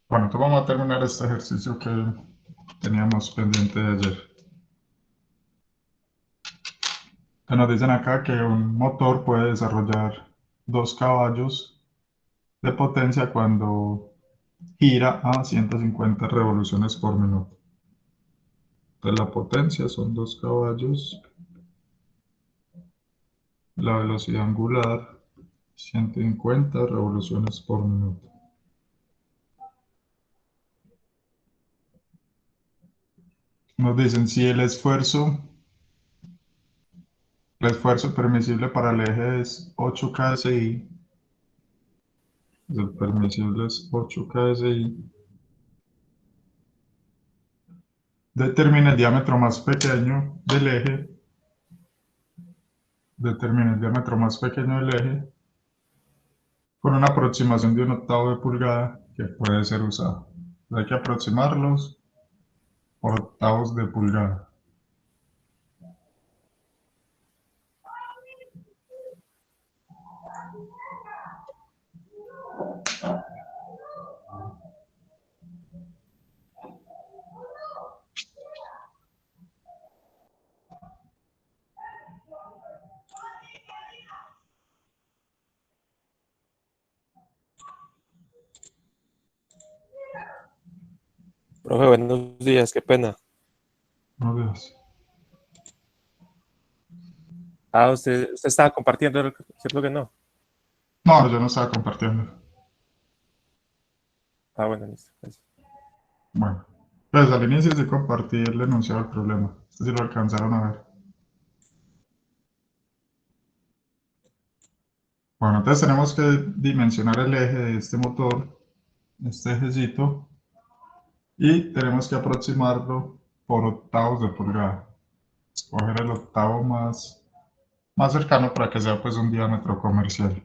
Bueno, entonces vamos a terminar este ejercicio que teníamos pendiente de ayer. Que nos dicen acá que un motor puede desarrollar 2 caballos de potencia cuando gira a 150 revoluciones por minuto. Entonces la potencia son 2 caballos, la velocidad angular 150 revoluciones por minuto. Nos dicen si el esfuerzo permisible para el eje es 8 kSI, el permisible es 8 kSI, determina el diámetro más pequeño del eje, con una aproximación de 1/8 de pulgada que puede ser usada. Hay que aproximarlos por octavos de pulgada. Profe, buenos días, qué pena. No veas. Usted estaba compartiendo, ¿cierto que no? No, yo no estaba compartiendo. Bueno, listo. Gracias. Bueno, pues al inicio sí compartí el enunciado del problema. Esto sí lo alcanzaron a ver. Bueno, entonces tenemos que dimensionar el eje de este motor, este ejecito, y tenemos que aproximarlo por octavos de pulgada. Escoger el octavo más cercano para que sea pues un diámetro comercial.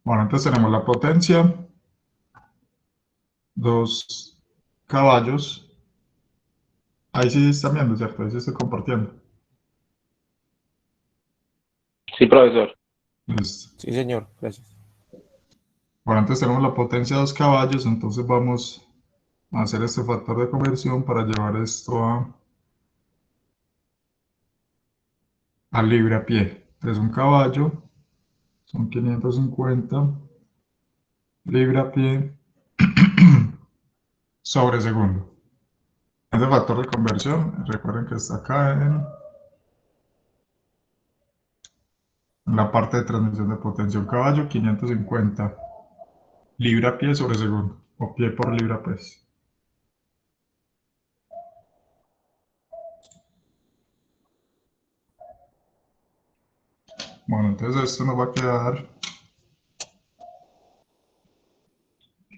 Bueno, entonces tenemos la potencia, 2 caballos. Ahí sí están viendo, ¿cierto? Ahí sí estoy compartiendo. Sí, profesor. Listo. Sí, señor, gracias. Bueno, entonces tenemos la potencia 2 caballos, entonces vamos a hacer este factor de conversión para llevar esto a libre a pie. Entonces un caballo son 550 libre a pie sobre segundo. Este factor de conversión, recuerden que está acá en la parte de transmisión de potencia. Un caballo 550 libre a pie sobre segundo, o pie por libra pues. Bueno, entonces esto nos va a quedar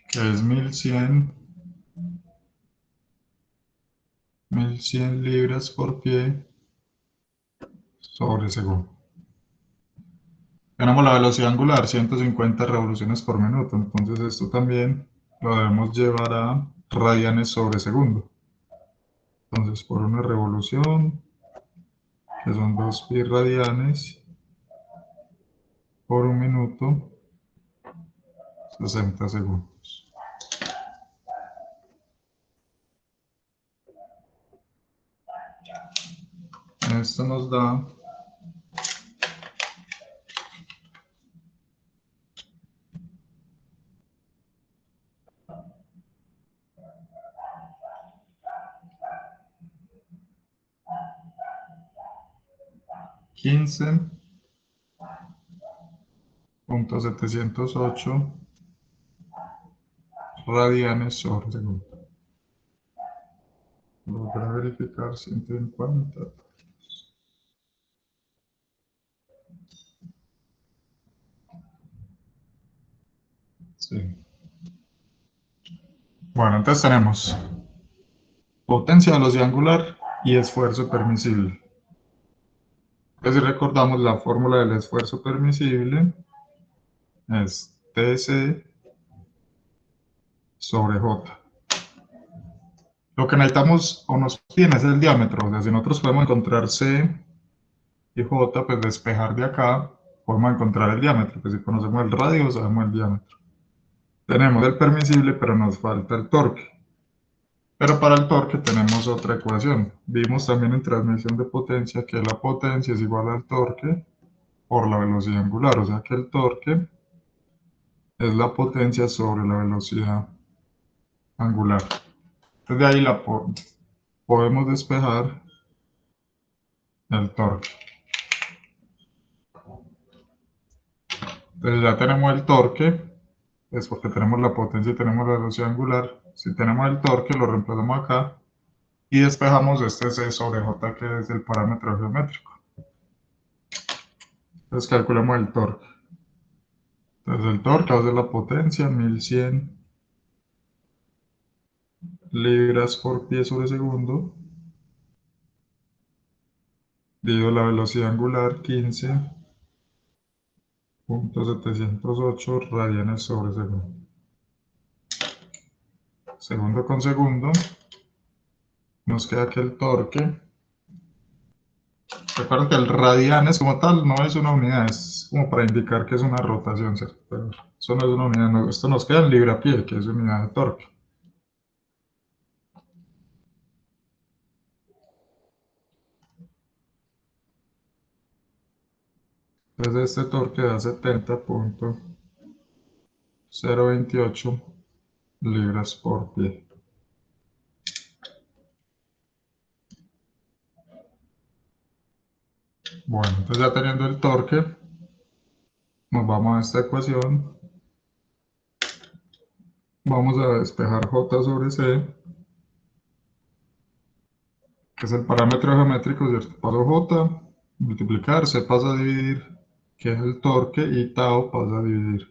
que es 1100 libras por pie sobre segundo. Tenemos la velocidad angular, 150 revoluciones por minuto, entonces esto también lo debemos llevar a radianes sobre segundo. Entonces por una revolución, que son 2 pi radianes por un minuto, 60 segundos. Esto nos da 15.708 radianes sobre segundo. Volver a verificar 150. Sí. Bueno, entonces tenemos potencia, velocidad angular y esfuerzo permisible. Entonces, si recordamos la fórmula del esfuerzo permisible, es TC sobre J. Lo que necesitamos o nos piden es el diámetro. O sea, si nosotros podemos encontrar C y J, pues despejar de acá, podemos encontrar el diámetro. Pues si conocemos el radio, sabemos el diámetro. Tenemos el permisible, pero nos falta el torque. Pero para el torque tenemos otra ecuación. Vimos también en transmisión de potencia que la potencia es igual al torque por la velocidad angular. O sea que el torque es la potencia sobre la velocidad angular. Entonces de ahí podemos despejar el torque. Entonces ya tenemos el torque, es porque tenemos la potencia y tenemos la velocidad angular. Si tenemos el torque, lo reemplazamos acá y despejamos este C sobre J, que es el parámetro geométrico. Entonces calculamos el torque. Entonces el torque va a ser la potencia, 1100 libras por pie sobre segundo, dividido la velocidad angular, 15.708 radianes sobre segundo. Segundo con segundo, nos queda que el torque, recuerden que el radianes como tal no es una unidad, es como para indicar que es una rotación, ¿cierto? Pero eso no es una unidad, no, esto nos queda en libra-pie, que es unidad de torque. Entonces este torque da 70.028 libras por pie. Bueno, entonces ya teniendo el torque, nos vamos a esta ecuación. Vamos a despejar J sobre C, que es el parámetro geométrico, ¿cierto? Paso J, multiplicar, C pasa a dividir, que es el torque, y tau pasa a dividir.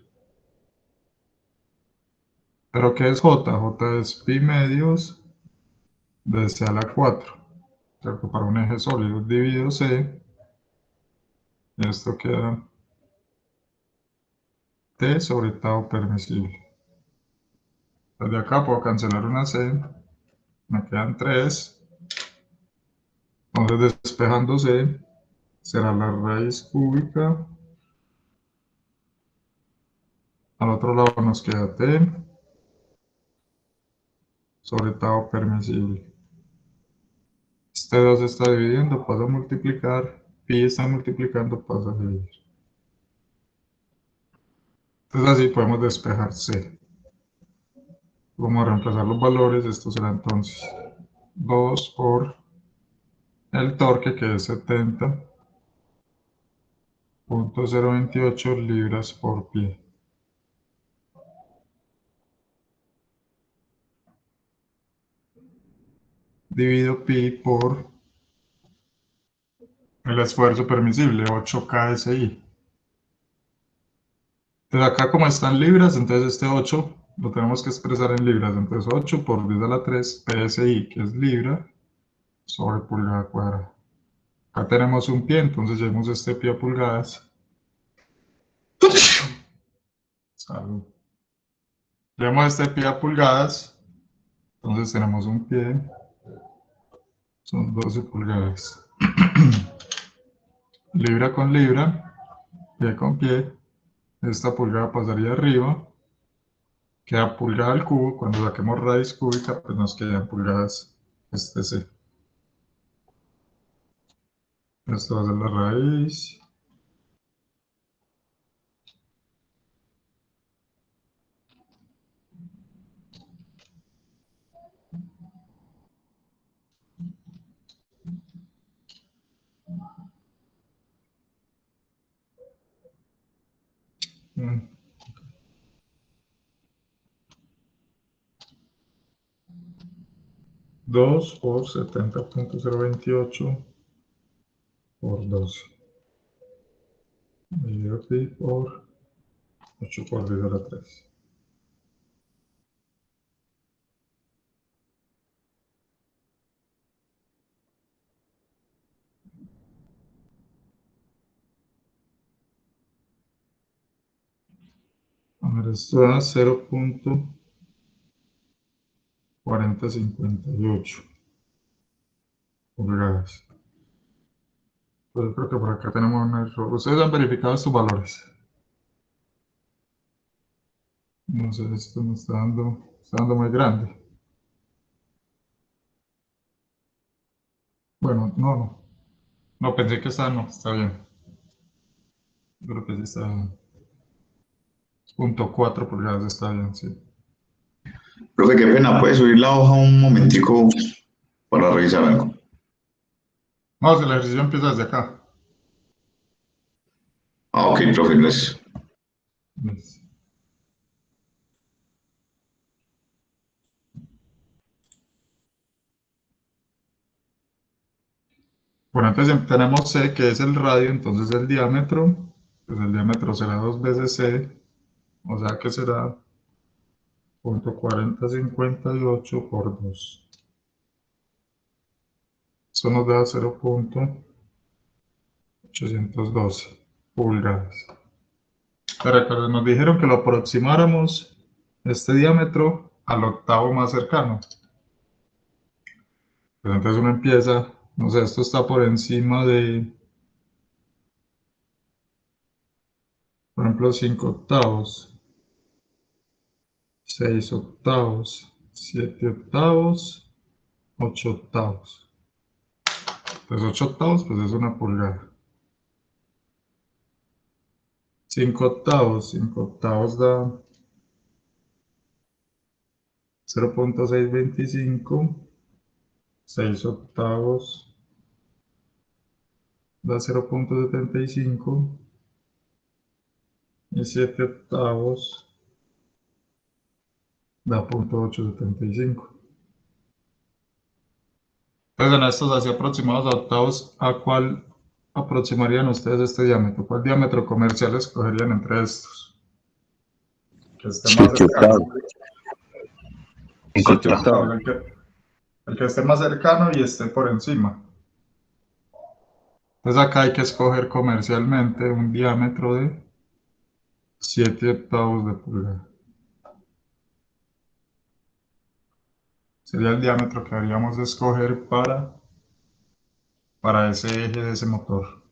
¿Pero qué es J? J es pi medios de C a la 4, ¿cierto? Para un eje sólido, dividido C, y esto queda T sobre tau permisible. Desde acá puedo cancelar una C, me quedan 3. Entonces despejando C, será la raíz cúbica. Al otro lado nos queda T sobre tau permisible. Este 2 está dividiendo, pasa a multiplicar. Pi está multiplicando, pasa a dividir. Entonces así podemos despejar C. Vamos a reemplazar los valores. Esto será entonces 2 por el torque, que es 70.028 libras por pie. Divido pi por el esfuerzo permisible, 8 KSI. Entonces acá como están libras, entonces este 8 lo tenemos que expresar en libras. Entonces 8 por 10 a la 3 PSI, que es libra, sobre pulgada cuadrada. Acá tenemos un pie, entonces llevamos este pie a pulgadas. Salud. Llevamos este pie a pulgadas, entonces tenemos un pie, son 12 pulgadas. Libra con libra, pie con pie, esta pulgada pasaría arriba, queda pulgada al cubo. Cuando saquemos raíz cúbica, pues nos quedan pulgadas este C. Esto va a ser la raíz. Mm. 2 por 70.028 por 12. Dividido pi por 8 por 10 a la 3. A ver, esto da 0.4058 pulgadas. Pues yo creo que por acá tenemos un error. Ustedes han verificado estos valores. No sé, esto me está dando muy grande. Bueno, no. No, pensé que está, no, está bien. Creo que sí está bien. 0.4 pulgadas está bien, sí. Profe, qué pena, ¿puede subir la hoja un momentico para revisar algo? Vamos, el ejercicio empieza desde acá. Ah, ok, profe, gracias. Listo. Bueno, entonces tenemos C, que es el radio, entonces el diámetro, pues el diámetro será 2 veces C, o sea que será 0.4058 por 2. Eso nos da 0.812 pulgadas. Pero recuerden, nos dijeron que lo aproximáramos este diámetro al octavo más cercano. Pues entonces uno empieza, no sé, esto está por encima de, por ejemplo, 5 octavos, 6 octavos, 7 octavos, 8 octavos. Pues 8 octavos, pues es una pulgada. 5 octavos da 0.625. 6 octavos da 0.75 y 7 octavos da 0.875. Entonces, en estos así aproximados a octavos, ¿a cuál aproximarían ustedes este diámetro? ¿Cuál diámetro comercial escogerían entre estos? Que esté más 7 cercano. octavos. 7 5 octavos. octavos, el que esté más cercano y esté por encima. Entonces acá hay que escoger comercialmente un diámetro de 7 octavos de pulgada. Sería el diámetro que haríamos escoger para ese eje de ese motor.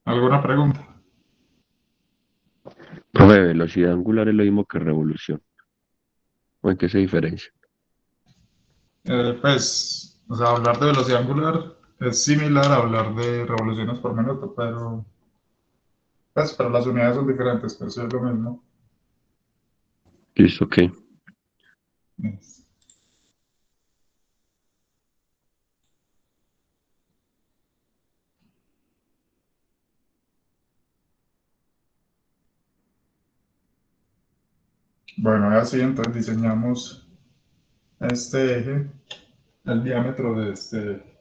¿Alguna pregunta? Profe, velocidad angular es lo mismo que revolución. ¿O en qué se diferencia? Pues, o sea, hablar de velocidad angular es similar a hablar de revoluciones por minuto, pero las unidades son diferentes, pero sí es lo mismo. Listo, ok. Es- Bueno, y así entonces diseñamos este eje, el diámetro de este eje.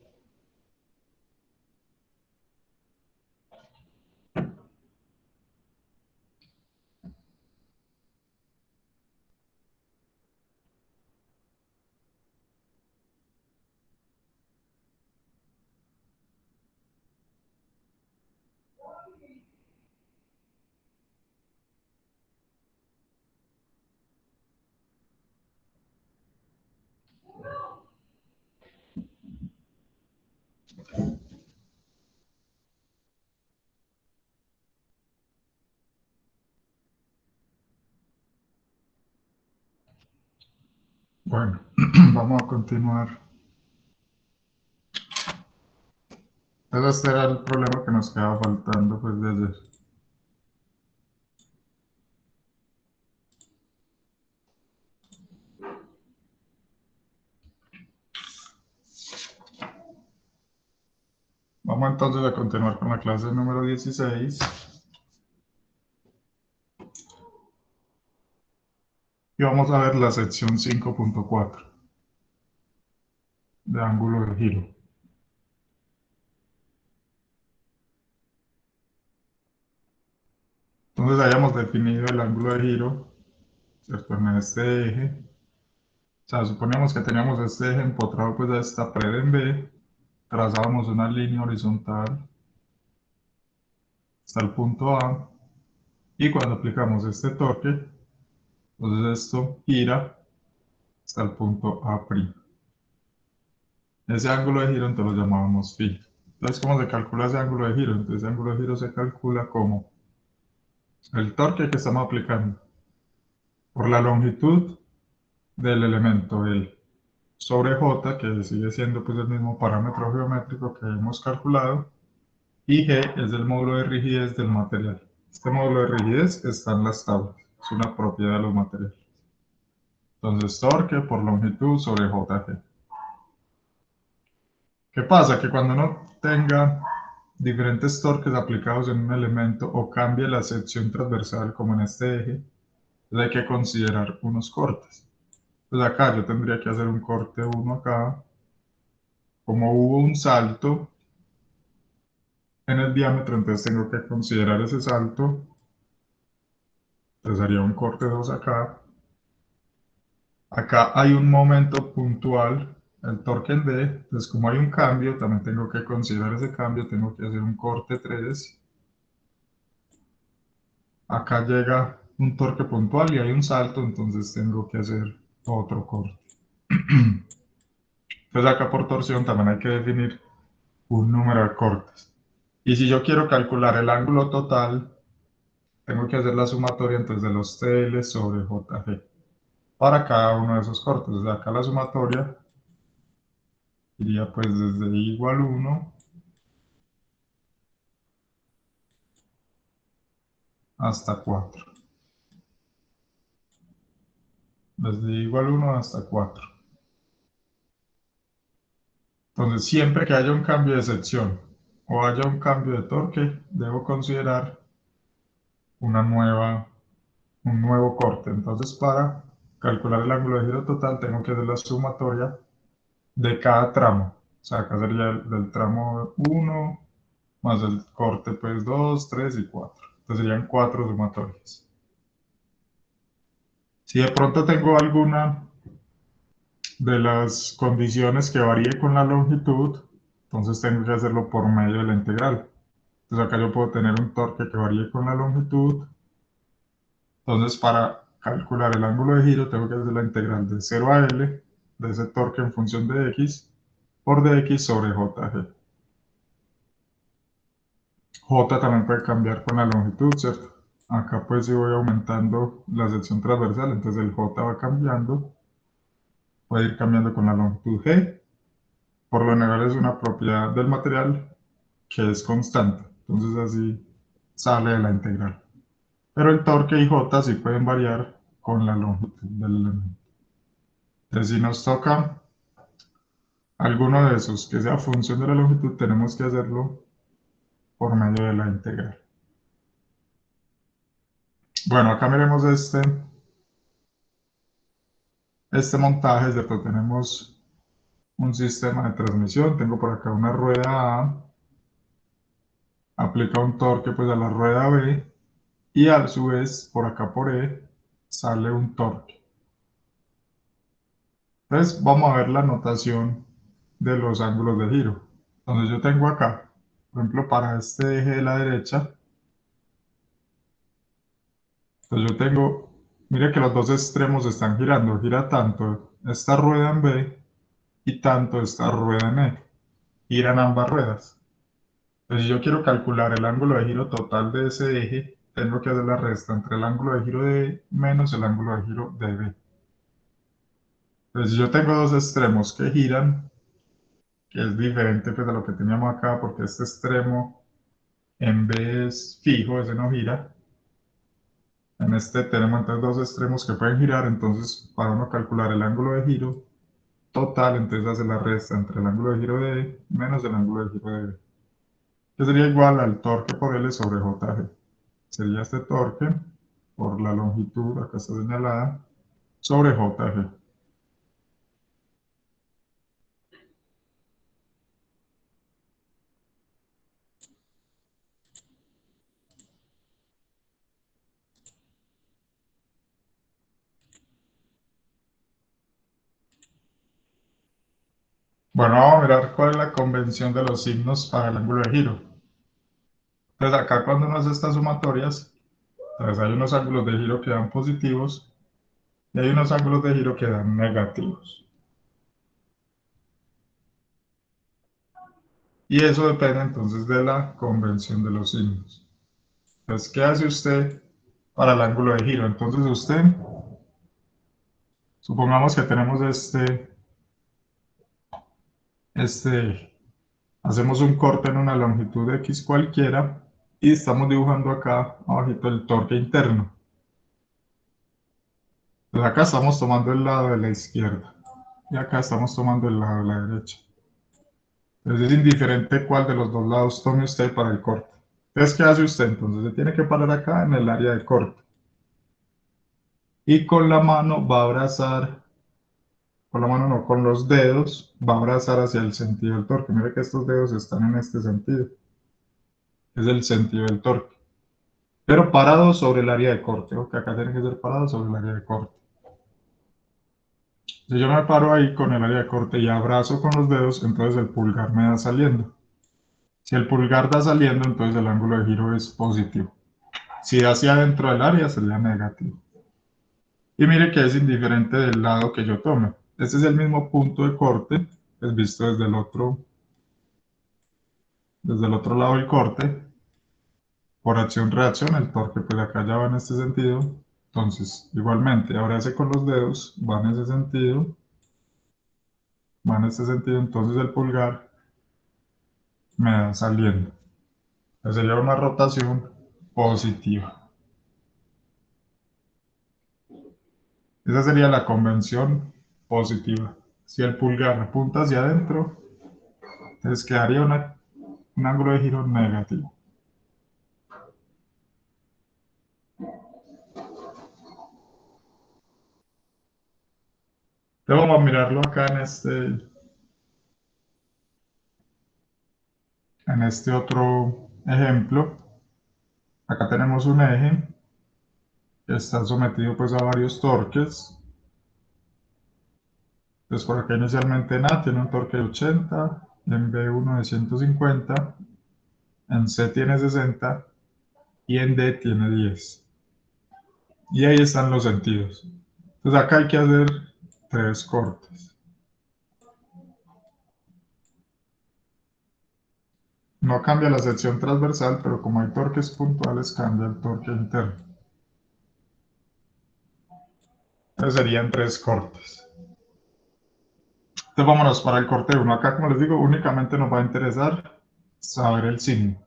Bueno, vamos a continuar. Entonces este era el problema que nos quedaba faltando pues de ayer. Vamos entonces a continuar con la clase número 16. Y vamos a ver la sección 5.4 de ángulo de giro. Entonces hayamos definido el ángulo de giro, ¿cierto? En este eje. O sea, suponíamos que teníamos este eje empotrado pues a esta pared en B trazamos una línea horizontal hasta el punto A, y cuando aplicamos este torque, entonces esto gira hasta el punto A'. Ese ángulo de giro entonces lo llamábamos phi. Entonces, ¿cómo se calcula ese ángulo de giro? Entonces, ese ángulo de giro se calcula como el torque que estamos aplicando por la longitud del elemento L sobre J, que sigue siendo pues el mismo parámetro geométrico que hemos calculado, y G es el módulo de rigidez del material. Este módulo de rigidez está en las tablas, es una propiedad de los materiales. Entonces, torque por longitud sobre JG. ¿Qué pasa? Que cuando uno tenga diferentes torques aplicados en un elemento o cambie la sección transversal, como en este eje, entonces hay que considerar unos cortes. Entonces acá yo tendría que hacer un corte 1 acá. Como hubo un salto en el diámetro, entonces tengo que considerar ese salto. Entonces haría un corte 2 acá. Acá hay un momento puntual, el torque en D. Entonces como hay un cambio, también tengo que considerar ese cambio. Tengo que hacer un corte 3. Acá llega un torque puntual y hay un salto, entonces tengo que hacer otro corte. Entonces acá por torsión también hay que definir un número de cortes. Y si yo quiero calcular el ángulo total, tengo que hacer la sumatoria entonces de los TL sobre JG para cada uno de esos cortes. Desde acá la sumatoria iría pues desde igual 1 hasta 4. Desde igual 1 hasta 4. Entonces siempre que haya un cambio de sección o haya un cambio de torque, debo considerar un nuevo corte. Entonces, para calcular el ángulo de giro total, tengo que hacer la sumatoria de cada tramo. O sea, acá sería del tramo 1 más el corte, pues 2, 3 y 4. Entonces serían 4 sumatorias. Si de pronto tengo alguna de las condiciones que varíe con la longitud, entonces tengo que hacerlo por medio de la integral. Entonces acá yo puedo tener un torque que varíe con la longitud. Entonces, para calcular el ángulo de giro, tengo que hacer la integral de 0 a L de ese torque en función de X por dx sobre JG. J también puede cambiar con la longitud, ¿cierto? Acá pues si voy aumentando la sección transversal, entonces el J va cambiando, puede ir cambiando con la longitud G. Por lo general es una propiedad del material que es constante, entonces así sale de la integral. Pero el torque y J sí pueden variar con la longitud del elemento. Entonces, si nos toca alguno de esos que sea función de la longitud, tenemos que hacerlo por medio de la integral. Bueno, acá miremos este montaje, ¿cierto? Tenemos un sistema de transmisión, tengo por acá una rueda A, aplica un torque pues a la rueda B, y a su vez por acá por E sale un torque. Entonces vamos a ver la notación de los ángulos de giro. Entonces yo tengo acá, por ejemplo, para este eje de la derecha, entonces yo tengo, mire que los dos extremos están girando, gira tanto esta rueda en B y tanto esta rueda en E, giran ambas ruedas. Entonces si yo quiero calcular el ángulo de giro total de ese eje, tengo que hacer la resta entre el ángulo de giro de E menos el ángulo de giro de B. Entonces si yo tengo dos extremos que giran, que es diferente pues a lo que teníamos acá, porque este extremo en B es fijo, ese no gira. En este tenemos entonces dos extremos que pueden girar, entonces para uno calcular el ángulo de giro total, entonces hace la resta entre el ángulo de giro de E menos el ángulo de giro de B, que sería igual al torque por L sobre JG. Sería este torque por la longitud, acá está señalada, sobre JG. Bueno, vamos a mirar cuál es la convención de los signos para el ángulo de giro. Entonces acá cuando uno hace estas sumatorias, entonces hay unos ángulos de giro que dan positivos y hay unos ángulos de giro que dan negativos. Y eso depende entonces de la convención de los signos. Entonces, ¿qué hace usted para el ángulo de giro? Entonces usted, supongamos que tenemos este eje. Hacemos un corte en una longitud X cualquiera y estamos dibujando acá abajito el torque interno. Entonces acá estamos tomando el lado de la izquierda y acá estamos tomando el lado de la derecha. Entonces es indiferente cuál de los dos lados tome usted para el corte. Entonces, ¿qué hace usted? Entonces se tiene que parar acá en el área de corte. Y con la mano va a abrazar, con la mano no, con los dedos va a abrazar hacia el sentido del torque. Mire que estos dedos están en este sentido. Es el sentido del torque. Pero parado sobre el área de corte, porque acá tiene que ser parado sobre el área de corte. Si yo me paro ahí con el área de corte y abrazo con los dedos, entonces el pulgar me da saliendo. Si el pulgar da saliendo, entonces el ángulo de giro es positivo. Si da hacia adentro del área, sería negativo. Y mire que es indiferente del lado que yo tome. Este es el mismo punto de corte, es visto desde el otro lado del corte. Por acción-reacción, el torque pues acá ya va en este sentido. Entonces, igualmente, ahora hace con los dedos, va en ese sentido, va en este sentido, entonces el pulgar me da saliendo. Entonces sería una rotación positiva. Esa sería la convención positiva. Si el pulgar apunta hacia adentro, entonces quedaría un ángulo de giro negativo. Entonces vamos a mirarlo acá en este otro ejemplo. Acá tenemos un eje que está sometido pues a varios torques. Entonces por acá inicialmente en A tiene un torque de 80, en B1 de 150, en C tiene 60 y en D tiene 10. Y ahí están los sentidos. Entonces acá hay que hacer 3 cortes. No cambia la sección transversal, pero como hay torques puntuales, cambia el torque interno. Entonces serían 3 cortes. Entonces vámonos para el corte 1. Acá, como les digo, únicamente nos va a interesar saber el signo.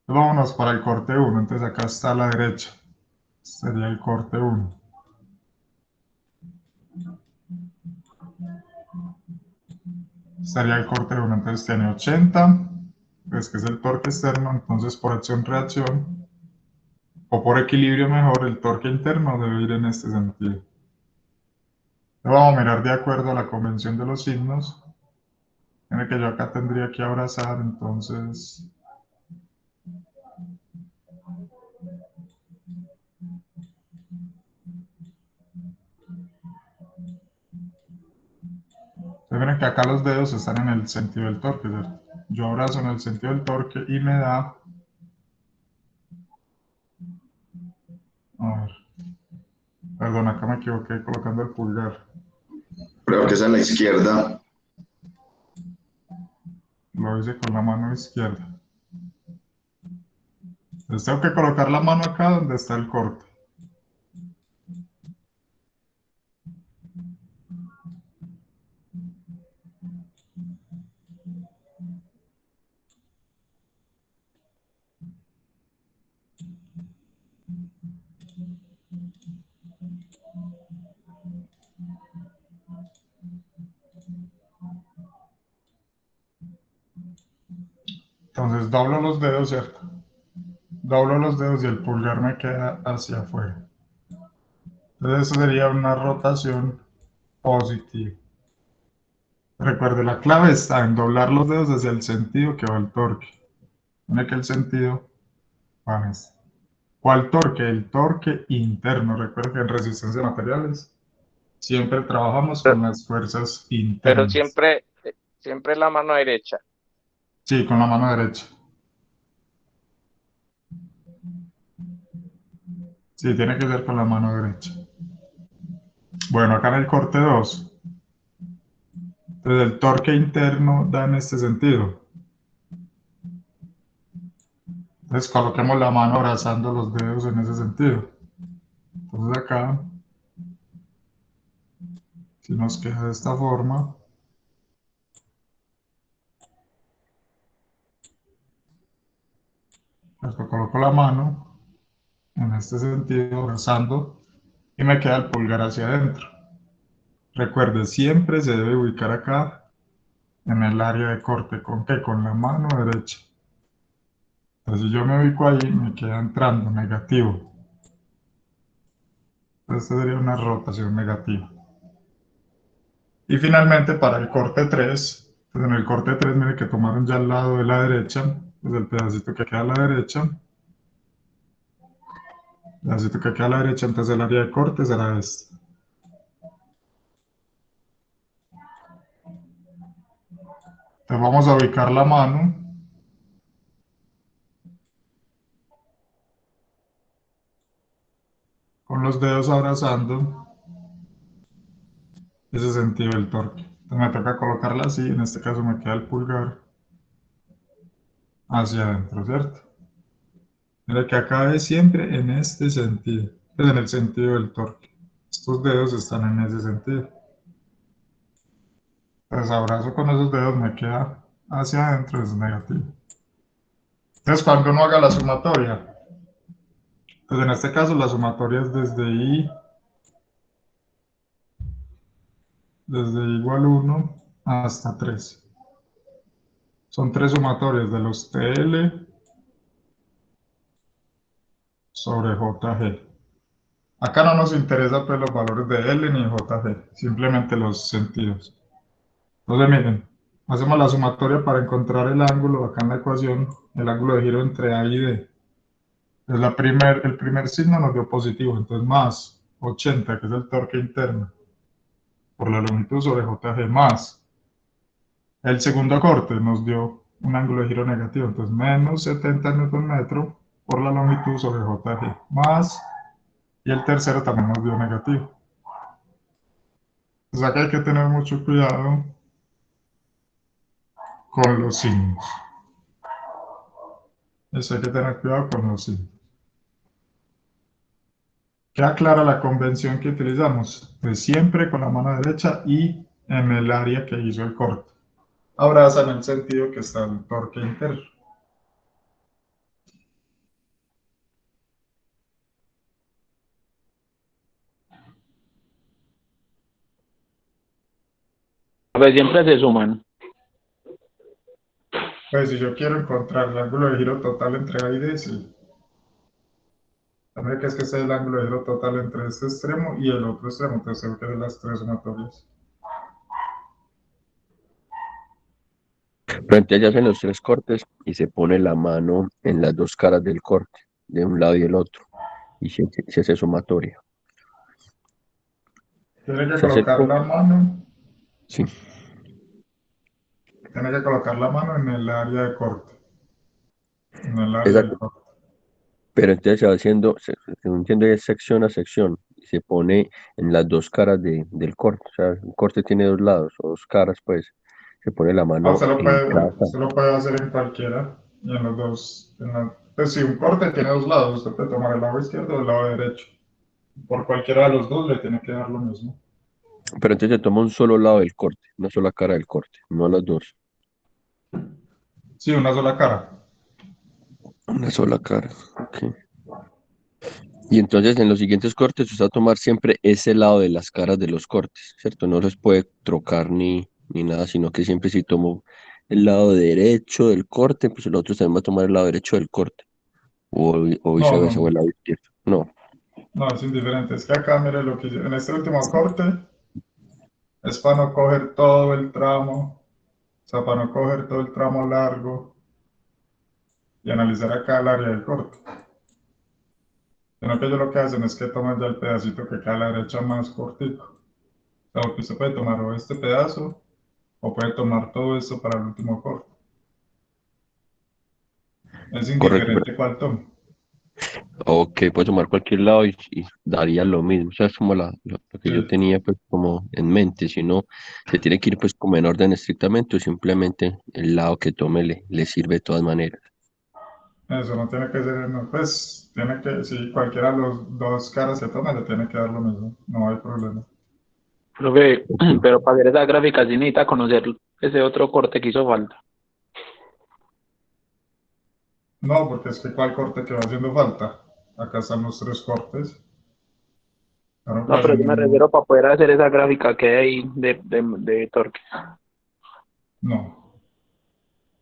Entonces vámonos para el corte 1. Entonces acá está a la derecha. Sería el corte 1. Estaría el corte 1. Entonces tiene 80, pues que es el torque externo. Entonces por acción-reacción, o por equilibrio mejor, el torque interno debe ir en este sentido. Vamos a mirar de acuerdo a la convención de los signos. Tiene que yo acá tendría que abrazar, entonces miren que acá los dedos están en el sentido del torque, ¿cierto? Yo abrazo en el sentido del torque y me da, a ver, perdón, acá me equivoqué colocando el pulgar. Pero que es a la izquierda. Lo hice con la mano izquierda. Entonces tengo que colocar la mano acá donde está el corte. Entonces doblo los dedos, ¿cierto? Doblo los dedos y el pulgar me queda hacia afuera. Entonces eso sería una rotación positiva. Recuerde, la clave está en doblar los dedos hacia el sentido que va el torque. Mire que el sentido va en este. ¿Cuál torque? El torque interno. Recuerde que en resistencia de materiales Siempre trabajamos Pero, con las fuerzas pero internas. siempre la mano derecha. Sí, con la mano derecha. Sí, tiene que ser con la mano derecha. Bueno, acá en el corte 2, entonces el torque interno da en este sentido. Entonces coloquemos la mano abrazando los dedos en ese sentido. Entonces acá, si nos queda de esta forma, acá coloco la mano en este sentido, abrazando, y me queda el pulgar hacia adentro. Recuerde, siempre se debe ubicar acá en el área de corte. ¿Con qué? Con la mano derecha. Entonces si yo me ubico ahí, me queda entrando negativo. Esta sería una rotación negativa. Y finalmente para el corte 3, pues en el corte 3 mire que tomaron ya el lado de la derecha, pues el pedacito que queda a la derecha, entonces el área de corte será este. Entonces vamos a ubicar la mano con los dedos abrazando ese sentido del torque. Entonces me toca colocarla así, en este caso me queda el pulgar hacia adentro, ¿cierto? Mira que acabe siempre en este sentido, pues en el sentido del torque. Estos dedos están en ese sentido. Entonces abrazo con esos dedos, me queda hacia adentro, es negativo. Entonces cuando uno haga la sumatoria, pues en este caso la sumatoria es desde I igual 1 hasta 3. Son tres sumatorias de los TL sobre JG. Acá no nos interesa pues los valores de L ni JG, simplemente los sentidos. Entonces miren, hacemos la sumatoria para encontrar el ángulo acá en la ecuación, el ángulo de giro entre A y D. Entonces el primer signo nos dio positivo, entonces más 80, que es el torque interno, por la longitud sobre JG, más el segundo corte nos dio un ángulo de giro negativo, entonces menos 70 Nm por la longitud sobre JG, más, y el tercero también nos dio negativo. Entonces acá hay que tener mucho cuidado con los signos. Eso hay que tener cuidado con los signos. Queda clara la convención que utilizamos, pues siempre con la mano derecha y en el área que hizo el corte. Abraza en el sentido que está el torque interno. Pues siempre se suman. Pues si yo quiero encontrar el ángulo de giro total entre A y D, sí. También que es que este es el ángulo de giro total entre este extremo y el otro extremo, entonces tengo que hacer las tres sumatorias. Pero entonces ya hacen los tres cortes y se pone la mano en las dos caras del corte, de un lado y el otro, y se hace sumatoria. Tiene que Se hace colocar la mano, sí, tiene que colocar la mano en el área de corte. En el área de exacto. corte. Pero entonces se va haciendo, se entiende es sección a sección, y se pone en las dos caras del corte. O sea, un corte tiene dos lados, o dos caras, pues, se pone la Ah, mano en cada cara. usted lo puede hacer en cualquiera, y en los dos. Pues si un corte tiene dos lados, usted puede tomar el lado izquierdo o el lado derecho. Por cualquiera de los dos le tiene que dar lo mismo. Pero entonces se toma un solo lado del corte, una sola cara del corte, no las dos. Sí, una sola cara. Una sola cara, ok. Y entonces en los siguientes cortes usted va a tomar siempre ese lado de las caras de los cortes, ¿cierto? No los puede trocar ni nada, sino que siempre si tomo el lado derecho del corte, pues el otro también va a tomar el lado derecho del corte, o No, no, viceversa, o no. el lado izquierdo. No, No, es indiferente. Es que acá, mire lo que en este último corte es para no coger todo el tramo, o sea, para no coger todo el tramo largo y analizar acá el área del corte. Sino que ellos lo que hacen es que toman ya el pedacito que queda a la derecha más cortico. O sea, que usted puede tomar o este pedazo o puede tomar todo esto para el último corte. Es Correcto, indiferente cuál tome. ok, puedo tomar cualquier lado y daría lo mismo. O sea, es como lo que yo Sí, tenía pues como en mente. Si no, se tiene que ir pues como en orden estrictamente o simplemente el lado que tome le sirve de todas maneras. eso no tiene que ser, no, pues tiene que, si cualquiera de los dos caras que tome le tiene que dar lo mismo, no hay problema. Profe, Ok. pero para hacer esa gráfica sí necesita conocer ese otro corte que hizo falta. No, porque es que cuál corte que va haciendo falta. Acá están los tres cortes. Claro, No, pues pero yo me refiero para poder hacer esa gráfica que hay ahí de torque. no.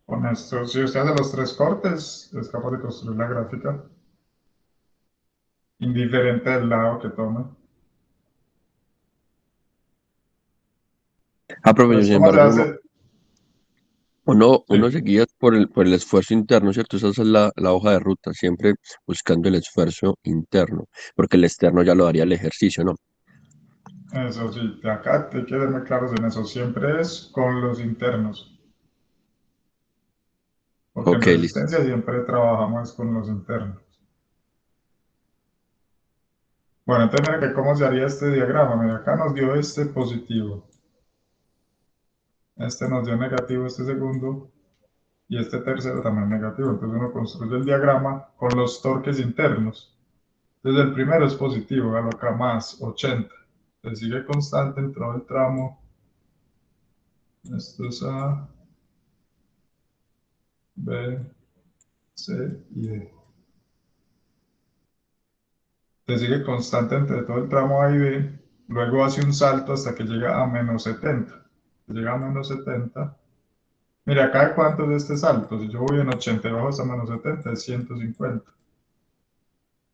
Con esto, si usted hace los tres cortes, es capaz de construir la gráfica, indiferente del lado que tome. Profe, yo, Entonces, sin ¿cómo se embargo, uno, hace? uno, uno Sí, se guía por el esfuerzo interno, ¿cierto? Esa es la hoja de ruta, siempre buscando el esfuerzo interno, porque el externo ya lo daría el ejercicio, ¿no? eso sí, de acá te queden muy claros en eso. Siempre es con los internos, porque en Ok, listo. resistencia siempre trabajamos con los internos. Bueno, entonces mira que cómo se haría este diagrama. Mira, acá nos dio este positivo, este nos dio negativo, este segundo, y este tercero también negativo. Entonces uno construye el diagrama con los torques internos. Entonces el primero es positivo, véalo acá, más 80. Se sigue constante en todo el tramo. Esto es A, B, C y D. Se sigue constante entre todo el tramo A y B. Luego hace un salto hasta que llega a menos 70. Llega a menos 70. Mira, acá cuánto es este salto. Si yo voy en 80 y bajo hasta menos 70 es 150.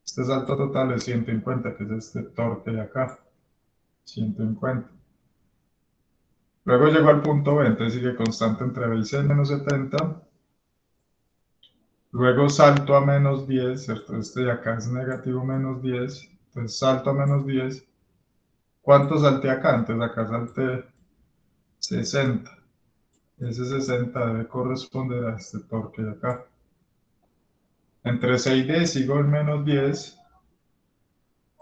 Este salto total es 150, que es este torque de acá. 150. Luego llegó al punto 20, sigue constante entre 20 y menos 70. Luego salto a menos 10, ¿cierto? Este de acá es negativo menos 10. Entonces salto a menos 10. ¿Cuánto salté acá? Entonces acá salté 60. Ese 60 debe corresponder a este torque de acá. Entre 6 y 10 sigo en menos 10.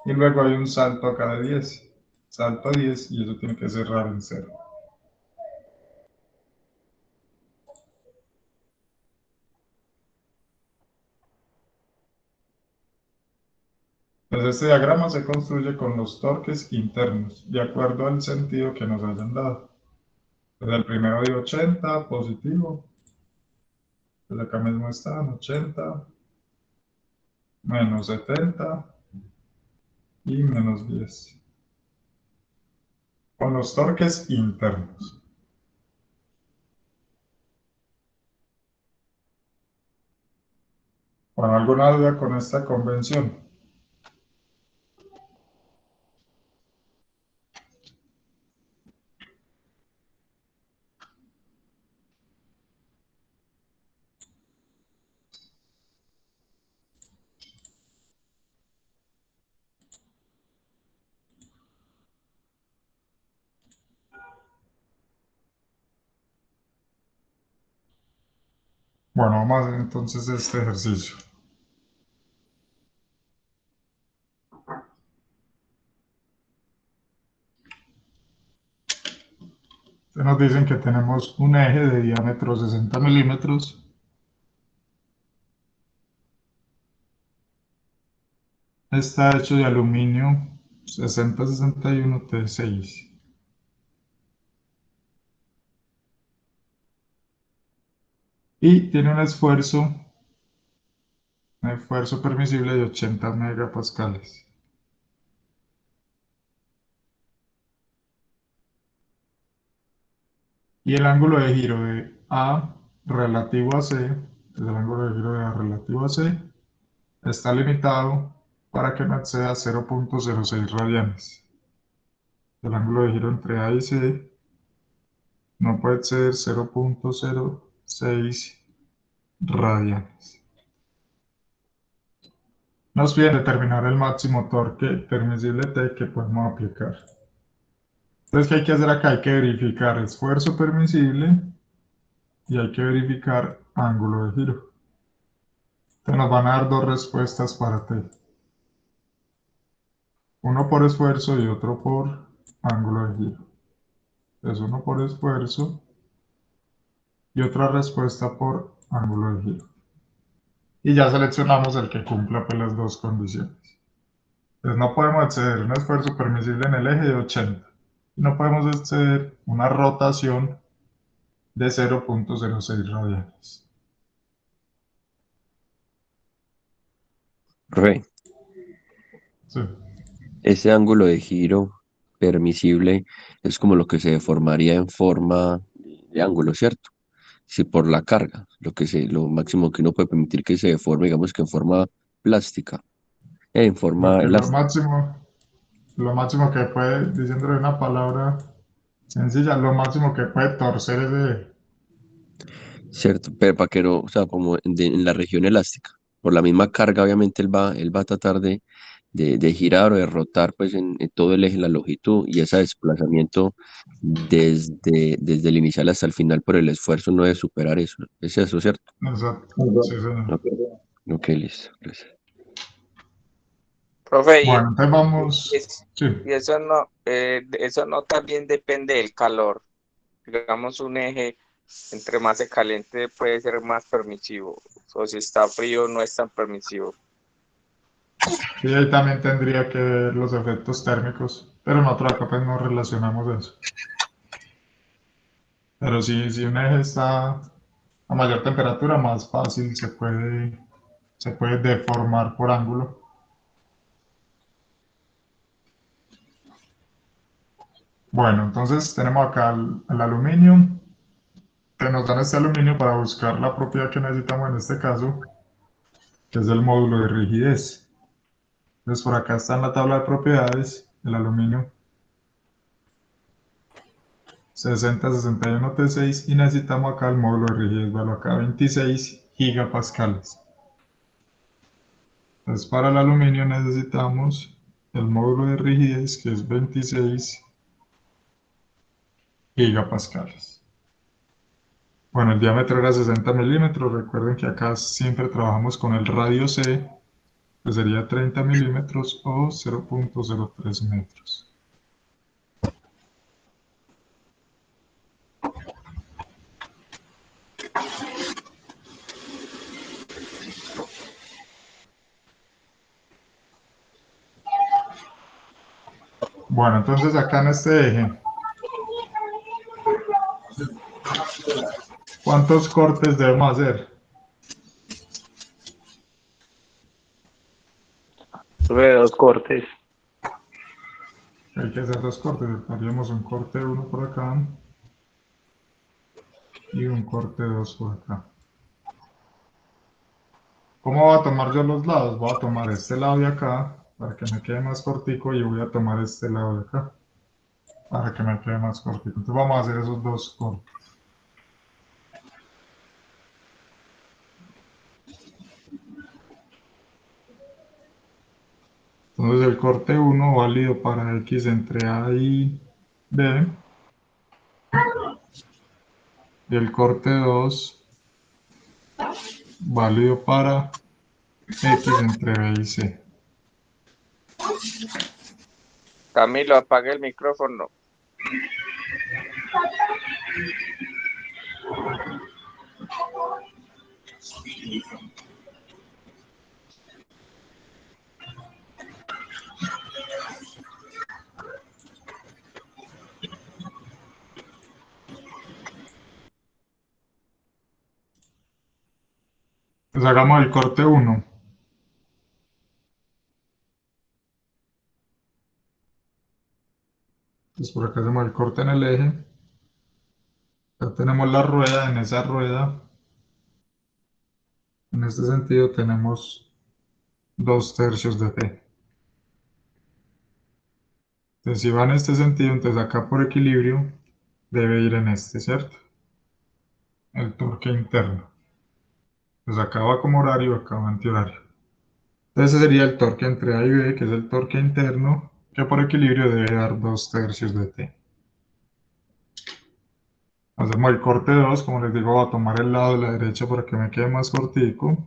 Y luego hay un salto acá de 10. Salto a 10 y eso tiene que cerrar en 0. Entonces este diagrama se construye con los torques internos, de acuerdo al sentido que nos hayan dado. Entonces el primero dio 80, positivo. Entonces acá mismo están 80, menos 70 y menos 10. Con los torques internos. Bueno, ¿alguna duda con esta convención? Bueno, vamos a hacer entonces este ejercicio. Nos dicen que tenemos un eje de diámetro 60 milímetros. Está hecho de aluminio 6061 T6. Y tiene un esfuerzo permisible de 80 megapascales. Y el ángulo de giro de A relativo a C, el ángulo de giro de A relativo a C, está limitado para que no exceda 0.06 radianes. El ángulo de giro entre A y C no puede exceder 0.06 radianes. Nos piden determinar el máximo torque permisible T que podemos aplicar. Entonces, ¿qué hay que hacer acá? Hay que verificar esfuerzo permisible y hay que verificar ángulo de giro. Entonces nos van a dar dos respuestas para T. Uno por esfuerzo y otro por ángulo de giro. Entonces uno por esfuerzo y otra respuesta por ángulo de giro. Y ya seleccionamos el que cumpla pues, las dos condiciones. Entonces no podemos exceder un esfuerzo permisible en el eje de 80. Y no podemos exceder una rotación de 0.06 radianes. Profe, Sí, ese ángulo de giro permisible es como lo que se deformaría en forma de ángulo, ¿cierto? Si por la carga, lo máximo que uno puede permitir que se deforme, digamos que en forma plástica, en lo forma que elástica. lo máximo que puede, diciéndole una palabra sencilla, lo máximo que puede torcer ese. Cierto, pero para que no, o sea, como en la región elástica, por la misma carga, obviamente él va a tratar de girar o de rotar pues en todo el eje, la longitud y ese desplazamiento desde el inicial hasta el final por el esfuerzo no debe superar eso. Es eso, ¿cierto? Exacto. Sí, señor. Ok, ok, listo, gracias. Profe, Bueno, entonces y vamos. es- Sí, y eso no también depende del calor. Digamos, un eje, entre más se caliente, puede ser más permisivo. O si está frío, no es tan permisivo. sí, ahí también tendría que ver los efectos térmicos, pero nosotros acá pues no relacionamos eso. Pero si un eje está a mayor temperatura, más fácil se puede deformar por ángulo. Bueno, entonces tenemos acá el aluminio, que nos dan este aluminio para buscar la propiedad que necesitamos en este caso, que es el módulo de rigidez. Entonces por acá está en la tabla de propiedades el aluminio 6061 T6 y necesitamos acá el módulo de rigidez, vale acá 26 gigapascales. Entonces para el aluminio necesitamos el módulo de rigidez que es 26 gigapascales. Bueno, el diámetro era 60 milímetros. Recuerden que acá siempre trabajamos con el radio C, que sería 30 milímetros o 0.03 metros. Bueno, entonces acá en este eje, ¿cuántos cortes debemos hacer? Sobre dos cortes. Hay que hacer dos cortes. Haríamos un corte 1 por acá y un corte 2 por acá. ¿Cómo voy a tomar yo los lados? Voy a tomar este lado de acá para que me quede más cortico y voy a tomar este lado de acá para que me quede más cortico. Entonces vamos a hacer esos dos cortes. Entonces el corte 1 válido para X entre A y B y el corte 2 válido para X entre B y C. Camilo, apague el micrófono. Pues hagamos el corte 1. Entonces por acá hacemos el corte en el eje. Ya tenemos la rueda, en esa rueda, en este sentido tenemos 2/3 de T. Entonces si va en este sentido, entonces acá por equilibrio debe ir en este, ¿cierto? El torque interno. Pues acá va como horario, acá va antihorario. Entonces ese sería el torque entre A y B, que es el torque interno, que por equilibrio debe dar 2/3 de T. hacemos el corte 2, como les digo, voy a tomar el lado de la derecha para que me quede más cortico.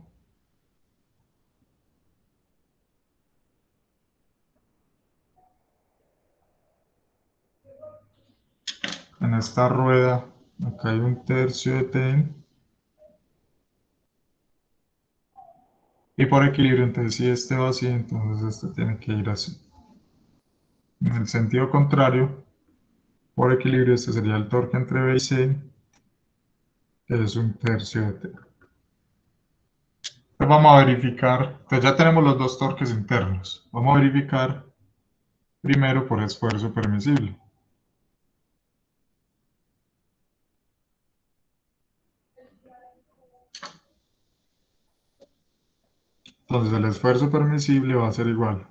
En esta rueda, acá hay 1/3 de T. Y por equilibrio, entonces si este va así, entonces este tiene que ir así. En el sentido contrario, por equilibrio, este sería el torque entre B y C, que es 1/3 de T. Entonces vamos a verificar, entonces ya tenemos los dos torques internos. Vamos a verificar primero por esfuerzo permisible. Entonces el esfuerzo permisible va a ser igual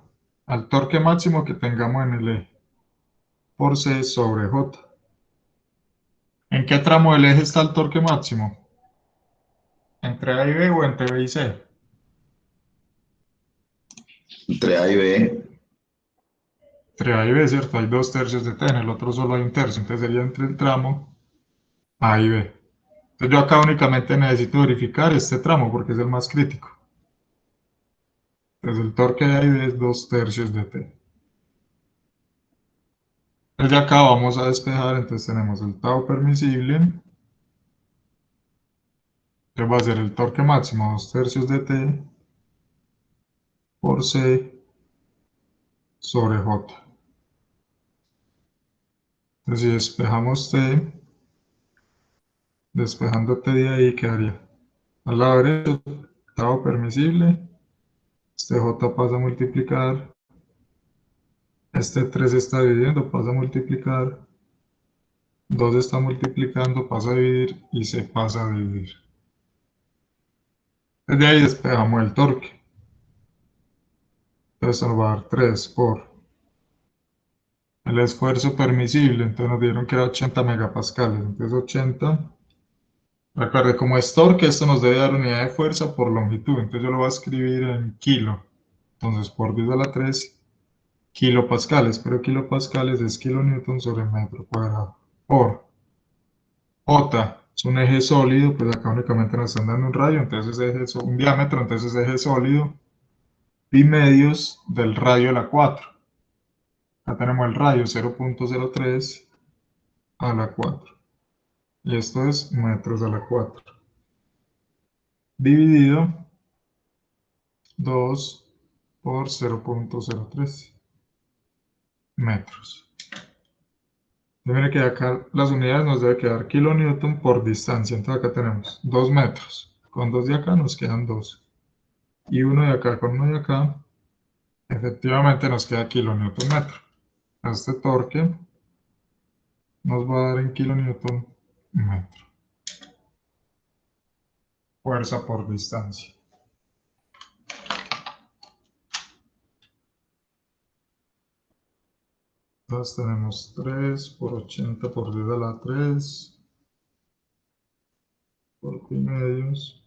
al torque máximo que tengamos en el eje por C sobre J. ¿En qué tramo del eje está el torque máximo? ¿Entre A y B o entre B y C? Entre A y B. Entre A y B, ¿cierto? Hay 2/3 de T, en el otro solo hay 1/3, entonces sería entre el tramo A y B. Entonces yo acá únicamente necesito verificar este tramo porque es el más crítico. Entonces el torque de A y B es 2/3 de T. Entonces ya acá vamos a despejar, entonces tenemos el tau permisible, que va a ser el torque máximo 2/3 de T por C sobre J. Entonces si despejamos T, despejando T de ahí quedaría al lado derecho, tau permisible, este J pasa a multiplicar, este 3 está dividiendo, pasa a multiplicar, 2 está multiplicando, pasa a dividir y se pasa a dividir. Desde ahí despejamos el torque. Entonces nos va a dar 3 por el esfuerzo permisible, entonces nos dieron que era 80 megapascales, entonces 80. Recuerde, como es torque, esto nos debe dar unidad de fuerza por longitud, entonces yo lo voy a escribir en kilo. Entonces por 10 a la 3 kilopascales, pero kilopascales es kilonewton sobre metro cuadrado. Por J, es un eje sólido, pues acá únicamente nos están dando un radio, entonces es un diámetro, entonces es eje sólido. Pi medios del radio de la 4. Acá tenemos el radio 0.03 a la 4. Y esto es metros a la 4. Dividido 2 por 0.03 metros. Mire que acá las unidades nos debe quedar kilonewton por distancia. Entonces acá tenemos 2 metros. Con 2 de acá nos quedan 2. Y 1 de acá con 1 de acá, efectivamente nos queda kilonewton metro. Este torque nos va a dar en kilonewton metro. Fuerza por distancia. Entonces tenemos 3 por 80 por 10 a la 3 por pi medios.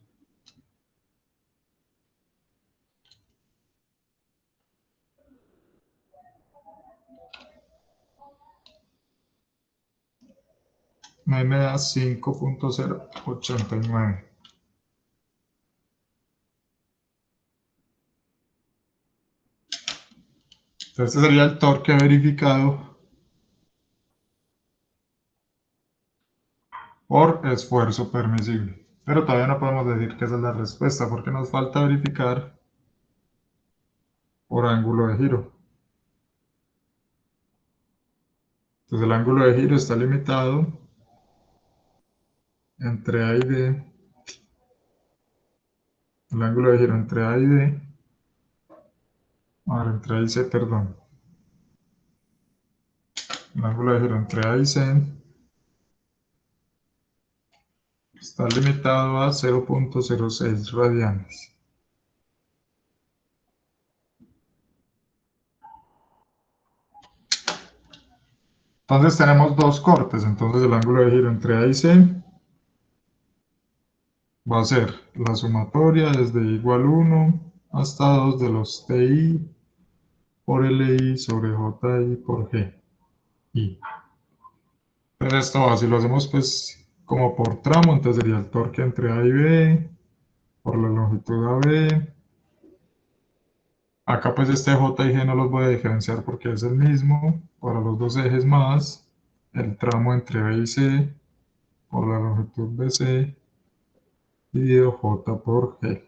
Ahí me da 5.089. Entonces este sería el torque verificado por esfuerzo permisible. Pero todavía no podemos decir que esa es la respuesta porque nos falta verificar por ángulo de giro. Entonces el ángulo de giro está limitado entre A y D. El ángulo de giro entre A y D. Ahora entre A y C, perdón. El ángulo de giro entre A y C está limitado a 0.06 radianes. Entonces tenemos dos cortes, entonces el ángulo de giro entre A y C va a ser la sumatoria desde igual 1 hasta 2 de los TI por LI sobre JI por GI. Pero esto, si lo hacemos pues como por tramo, entonces sería el torque entre A y B, por la longitud AB. Acá pues este J y G no los voy a diferenciar porque es el mismo para los dos ejes más el tramo entre B y C por la longitud BC dividido J por G.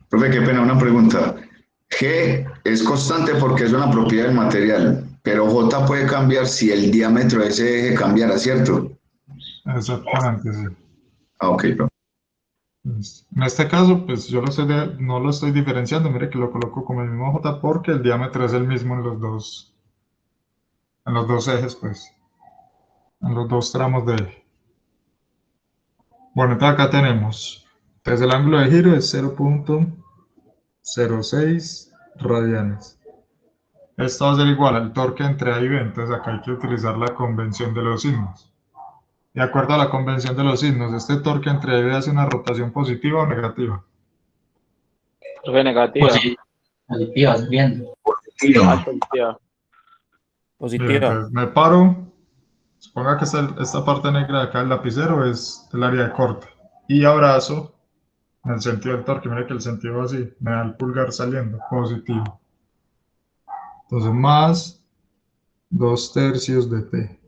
Profe, qué pena, una pregunta. G es constante porque es una propiedad del material, pero J puede cambiar si el diámetro de ese eje cambiara, ¿cierto? Exactamente, sí. Ah, ok, profe. En este caso, pues yo no lo estoy diferenciando, mire que lo coloco como el mismo J porque el diámetro es el mismo en los dos ejes, pues, en los dos tramos de eje. Bueno, entonces acá tenemos, entonces el ángulo de giro es 0.06 radianes. Esto va a ser igual al torque entre A y B, entonces acá hay que utilizar la convención de los signos. De acuerdo a la convención de los signos, este torque entre A y B hace una rotación positiva o negativa. Profe, negativa. Positiva, bien. Ah, positiva. Mira, Positiva. entonces me paro, suponga que esta parte negra de acá del lapicero es el área de corte. Y abrazo en el sentido del torque, mire que el sentido va así, me da el pulgar saliendo, positivo. Entonces más 2/3 de T.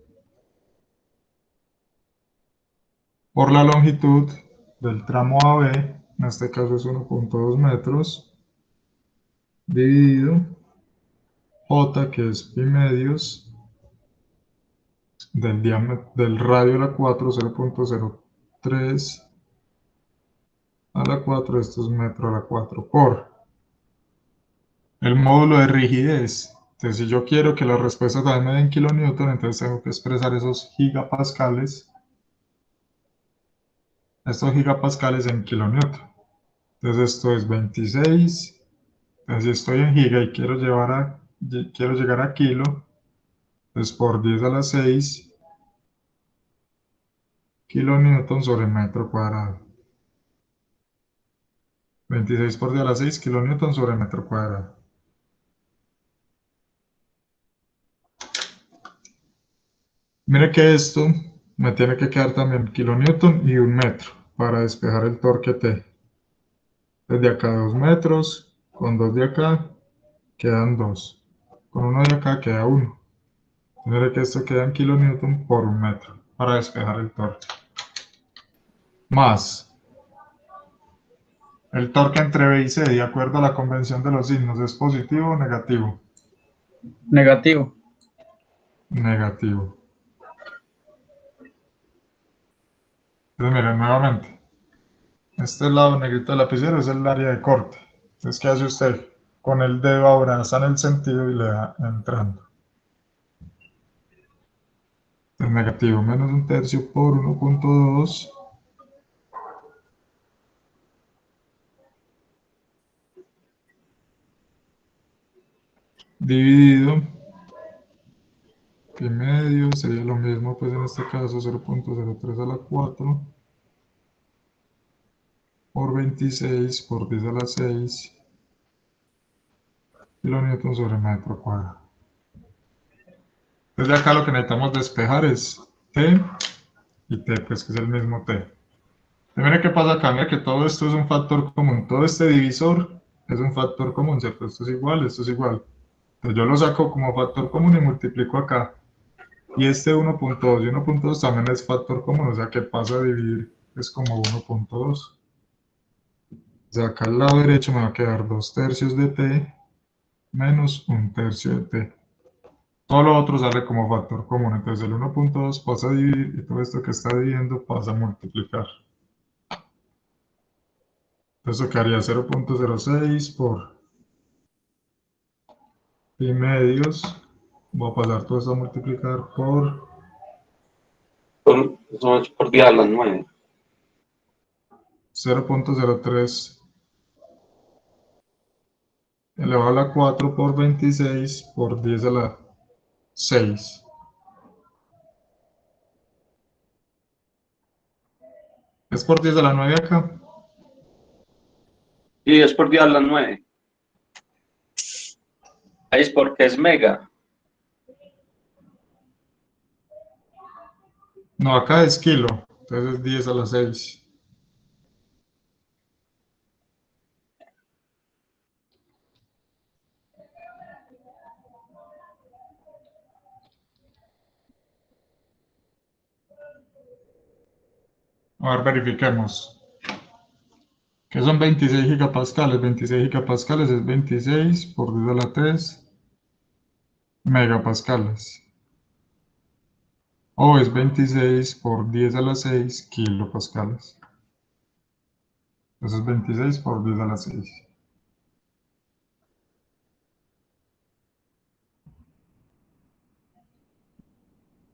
Por la longitud del tramo AB, en este caso es 1.2 metros, dividido J, que es pi medios, del diámetro del radio de la 4, 0.03 a la 4, esto es metro a la 4, por el módulo de rigidez. Entonces, si yo quiero que la respuesta también me den kilonewton, entonces tengo que expresar esos gigapascales, en kilonewton. Entonces, esto es 26. Entonces, si estoy en giga y quiero llegar a kilo, entonces por 10 a la 6 kilonewton sobre metro cuadrado. 26 por 10 a la 6 kilonewton sobre metro cuadrado. Mire que esto me tiene que quedar también kilonewton y un metro para despejar el torque T. Desde acá 2 metros, con 2 de acá quedan 2. Con 1 de acá queda 1. Mire que esto queda en kilonewton por un metro para despejar el torque. Más el torque entre B y C, de acuerdo a la convención de los signos, ¿es positivo o negativo? Negativo. Negativo. Entonces, miren, nuevamente, este lado negrito del lapicero es el área de corte. Entonces, ¿qué hace usted? Con el dedo abraza en el sentido y le da entrando. Es negativo, menos 1/3 por 1.2. Dividido pi medio, sería lo mismo, pues en este caso 0.03 a la 4 por 26 por 10 a la 6 kilonewton sobre metro cuadrado. Desde acá lo que necesitamos despejar es T y T, pues que es el mismo T. Y mira qué pasa acá, mira que todo esto es un factor común, todo este divisor es un factor común, ¿cierto? Esto es igual, esto es igual. Entonces yo lo saco como factor común y multiplico acá. Y este 1.2 y 1.2 también es factor común, o sea que pasa a dividir, es como 1.2. O sea, acá al lado derecho me va a quedar 2/3 de T menos 1/3 de T. Todo lo otro sale como factor común, entonces el 1.2 pasa a dividir y todo esto que está dividiendo pasa a multiplicar. Entonces quedaría 0.06 por pi medios. Voy a pasar todo esto a multiplicar por Son 8 por día a las 9. 0.03 elevado a la 4 por 26 por 10 a la 6. ¿Es por 10 a la 9 acá? Y 10 por día a las 9. Ahí es porque es mega. No, acá es kilo, entonces es 10 a la 6. A ver, verifiquemos. ¿Qué son 26 gigapascales? 26 gigapascales es 26 por 10 a la 3 megapascales. O es 26 por 10 a la 6 kilopascales. Entonces 26 por 10 a la 6.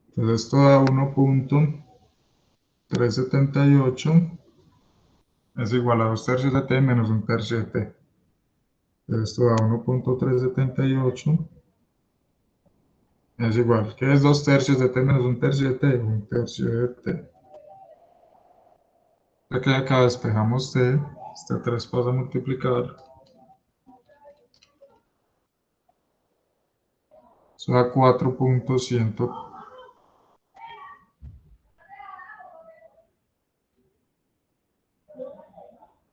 Entonces esto da 1.378 es igual a 2 tercios de t menos 1 tercio de t. Entonces esto da 1.378 es igual. ¿Qué es 2 tercios de t menos 1 tercio de t? 1 tercio de t. Ya que acá despejamos t, este 3 pasa a multiplicar. Eso da 4.100.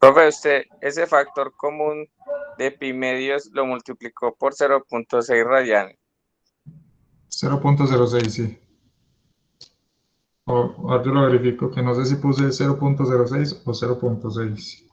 Profe, usted ese factor común de pi medios lo multiplicó por 0.6 radianes. 0.06, sí. Ahora yo lo verifico, que no sé si puse 0.06 o 0.6.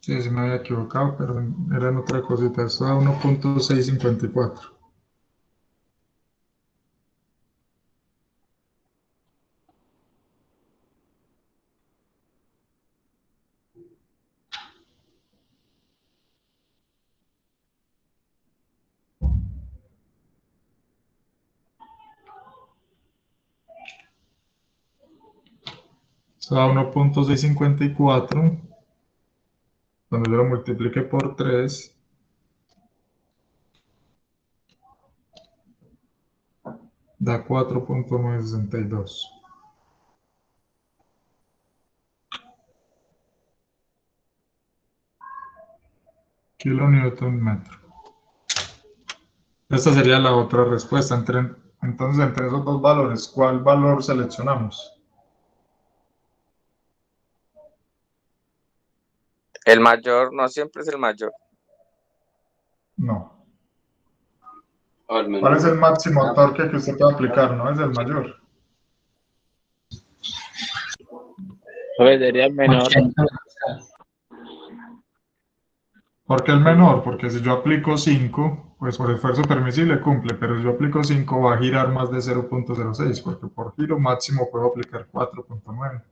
Sí, sí me había equivocado, pero era en otra cosita. Esto da 1.654. Esto da 1.654. Cuando yo lo multiplique por 3, da 4.962 kilonewton metro. Esta sería la otra respuesta. Entonces, entre esos dos valores, ¿cuál valor seleccionamos? El mayor no siempre es el mayor. No. Al ¿Cuál es el menor. máximo torque que usted puede aplicar? No es el mayor. Pues sería el menor. 80. ¿Por qué el menor? Porque si yo aplico 5, pues por esfuerzo permisible cumple, pero si yo aplico 5 va a girar más de 0.06, porque por giro máximo puedo aplicar 4.9.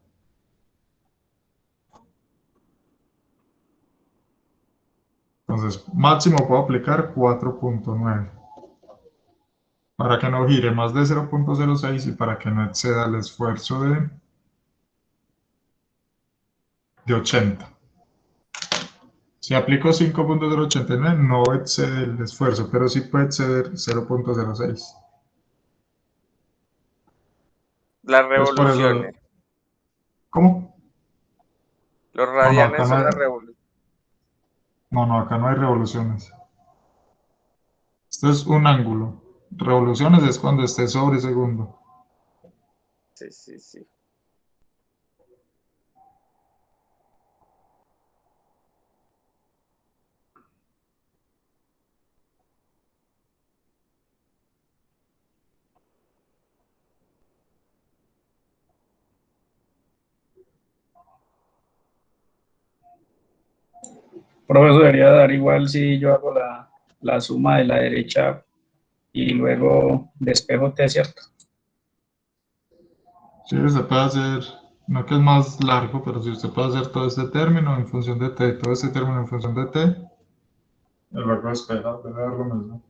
Entonces, máximo puedo aplicar 4.9. Para que no gire más de 0.06 y para que no exceda el esfuerzo de 80. Si aplico 5.089 no excede el esfuerzo, pero sí puede exceder 0.06. Las Entonces por revoluciones. eso, ¿cómo? Los No, no, acá radianes no son hay, las revoluciones. no, acá no hay revoluciones. Esto es un ángulo. Revoluciones es cuando esté sobre segundo. Sí, sí, sí. Profesor, debería dar igual si yo hago la suma de la derecha y luego despejo t, ¿cierto? Sí, se puede hacer, no que es más largo, pero si usted puede hacer todo este término en función de t, todo este término en función de t, y luego despeja, debe dar lo mismo.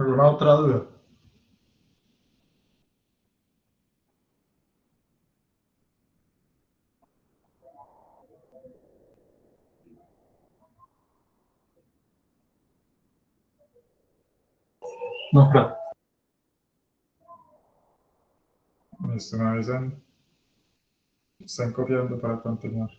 ¿Alguna otra duda? No, claro. Listo, me avisan. Están copiando para continuar.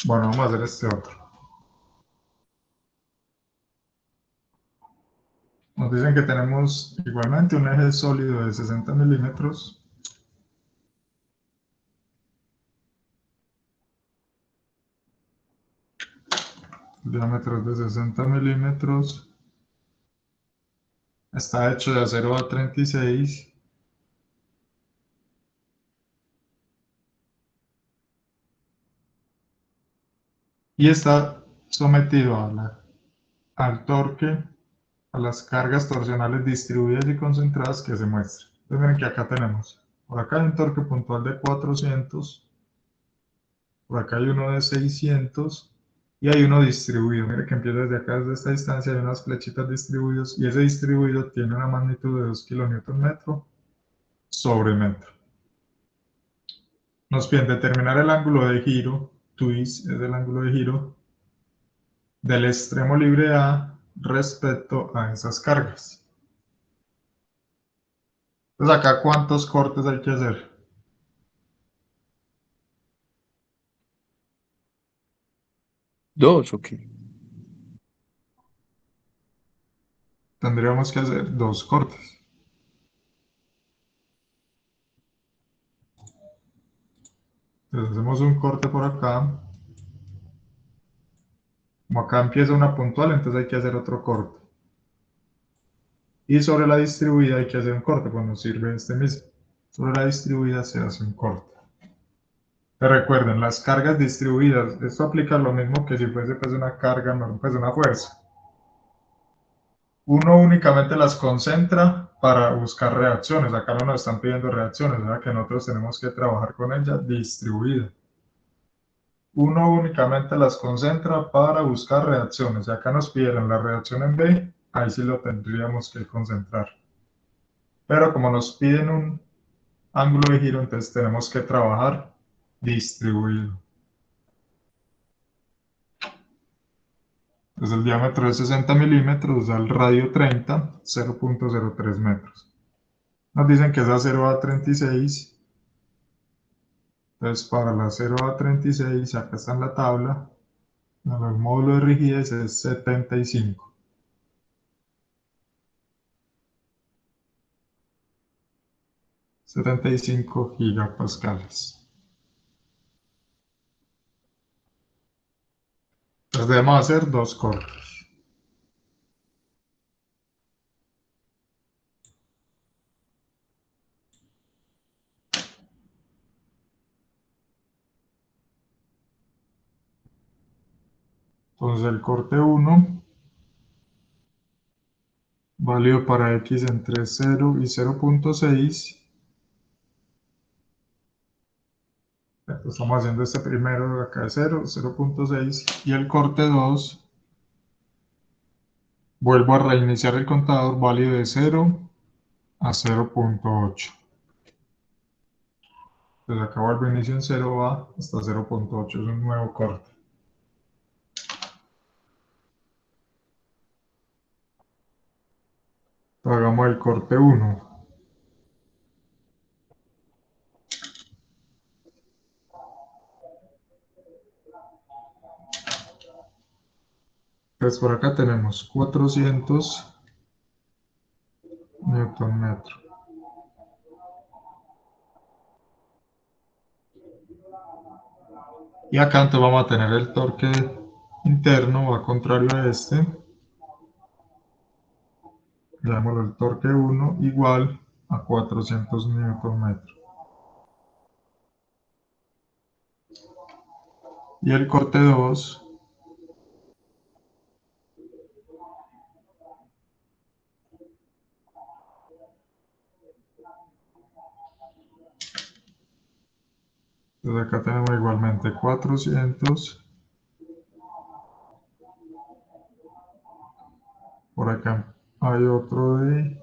Bueno, vamos a hacer este otro. Nos dicen que tenemos igualmente un eje sólido de 60 milímetros. El diámetro es de 60 milímetros. Está hecho de acero A36. Y está sometido al torque, a las cargas torsionales distribuidas y concentradas que se muestran. Entonces miren que acá tenemos, por acá hay un torque puntual de 400, por acá hay uno de 600 y hay uno distribuido. Miren que empieza desde acá, desde esta distancia, hay unas flechitas distribuidas y ese distribuido tiene una magnitud de 2 kN sobre metro. Nos piden determinar el ángulo de giro, twist es el ángulo de giro, del extremo libre A respecto a esas cargas. Entonces acá, ¿cuántos cortes hay que hacer? Dos, ok. Tendríamos que hacer 2 cortes. Entonces hacemos un corte por acá. Como acá empieza una puntual, entonces hay que hacer otro corte. Y sobre la distribuida hay que hacer un corte, pues nos sirve este mismo. Sobre la distribuida se hace un corte. Pero recuerden, las cargas distribuidas, esto aplica lo mismo que si fuese pues una carga, no, pues una fuerza. Uno únicamente las concentra para buscar reacciones. Acá no nos están pidiendo reacciones, ¿verdad? Que nosotros tenemos que trabajar con ella distribuida. Uno únicamente las concentra para buscar reacciones. Y acá nos pidieron la reacción en B, ahí sí lo tendríamos que concentrar. Pero como nos piden un ángulo de giro, entonces tenemos que trabajar distribuido. Entonces el diámetro es 60 milímetros, da el radio 30, 0.03 metros. Nos dicen que es acero A36. Entonces para la 0A36, acá está en la tabla, el módulo de rigidez es 75. 75 gigapascales. Entonces debemos hacer 2 cortes. Entonces el corte 1, válido para X entre 0 y 0.6, Estamos haciendo este primero de acá de 0, 0.6, y el corte 2, vuelvo a reiniciar el contador válido de 0 a 0.8. Entonces acá vuelvo a inicio en 0, va hasta 0.8, es un nuevo corte. Entonces hagamos el corte 1. Pues por acá tenemos 400 Newton metro. Y acá entonces vamos a tener el torque interno, va contrario a este. Llamémoslo el torque 1 igual a 400 Newton metro. Y el corte 2 entonces acá tenemos igualmente 400. Por acá hay otro de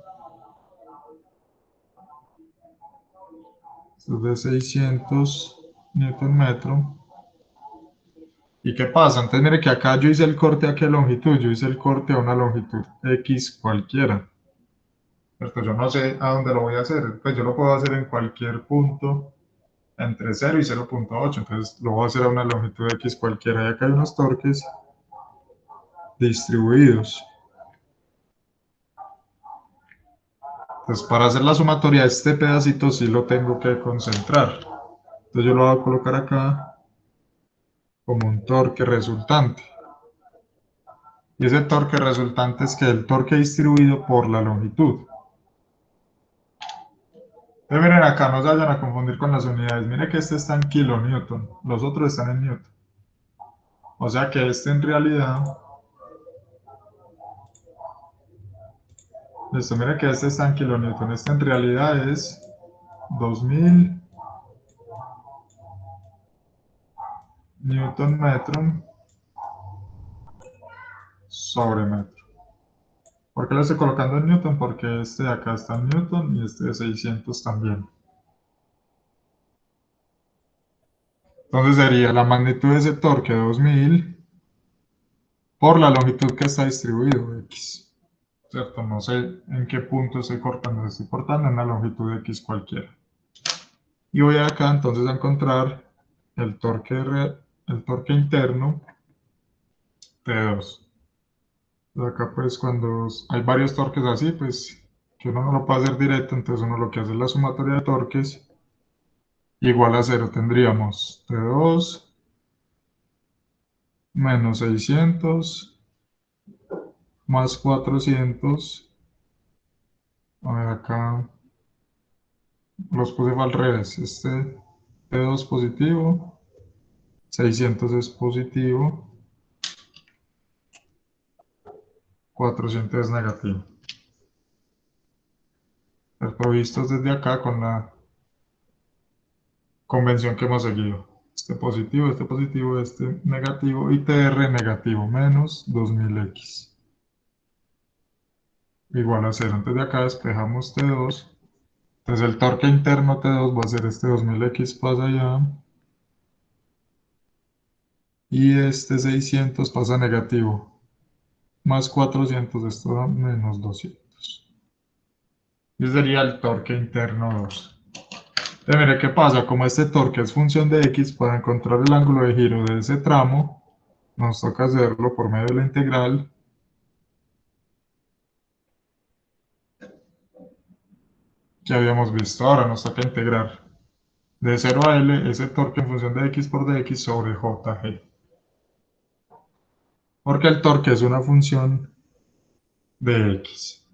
600 Newton metro. ¿Y qué pasa? Entonces mire que acá yo hice el corte a qué longitud, yo hice el corte a una longitud X cualquiera. ¿Cierto? Yo no sé a dónde lo voy a hacer, pues yo lo puedo hacer en cualquier punto entre 0 y 0.8, entonces lo voy a hacer a una longitud X cualquiera. Y acá hay unos torques distribuidos. Entonces para hacer la sumatoria, este pedacito sí lo tengo que concentrar. Entonces yo lo voy a colocar acá como un torque resultante. Y ese torque resultante es que el torque distribuido por la longitud. Entonces miren acá, no se vayan a confundir con las unidades. Miren que este está en kilonewton, los otros están en newton. O sea que este en realidad... Listo, miren que este está en kilonewton. Este en realidad es 2000 newton metro sobre metro. ¿Por qué lo estoy colocando en newton? Porque este de acá está en newton y este de 600 también. Entonces sería la magnitud de ese torque 2000 por la longitud que está distribuido, X. ¿Cierto? No sé en qué punto estoy cortando. Estoy cortando en una longitud X cualquiera. Y voy acá entonces a encontrar el torque interno T2. Acá pues cuando hay varios torques así, pues que uno no lo puede hacer directo, entonces uno lo que hace es la sumatoria de torques igual a 0. Tendríamos T2 menos 600 más 400. A ver, acá los puse al revés. Este T2 positivo, 600 es positivo, 400 es negativo. ¿Cierto? Vistos desde acá con la convención que hemos seguido. Este positivo, este negativo y TR negativo menos 2000X. Igual a 0. Entonces de acá despejamos T2. Entonces el torque interno T2 va a ser este 2000X pasa allá. Y este 600 pasa negativo. Más 400, esto da menos 200. Y sería el torque interno 2. Entonces, mire qué pasa, como este torque es función de X, para encontrar el ángulo de giro de ese tramo, nos toca hacerlo por medio de la integral. Que habíamos visto, ahora nos toca integrar de 0 a L ese torque en función de X por dx sobre JG. Porque el torque es una función de X.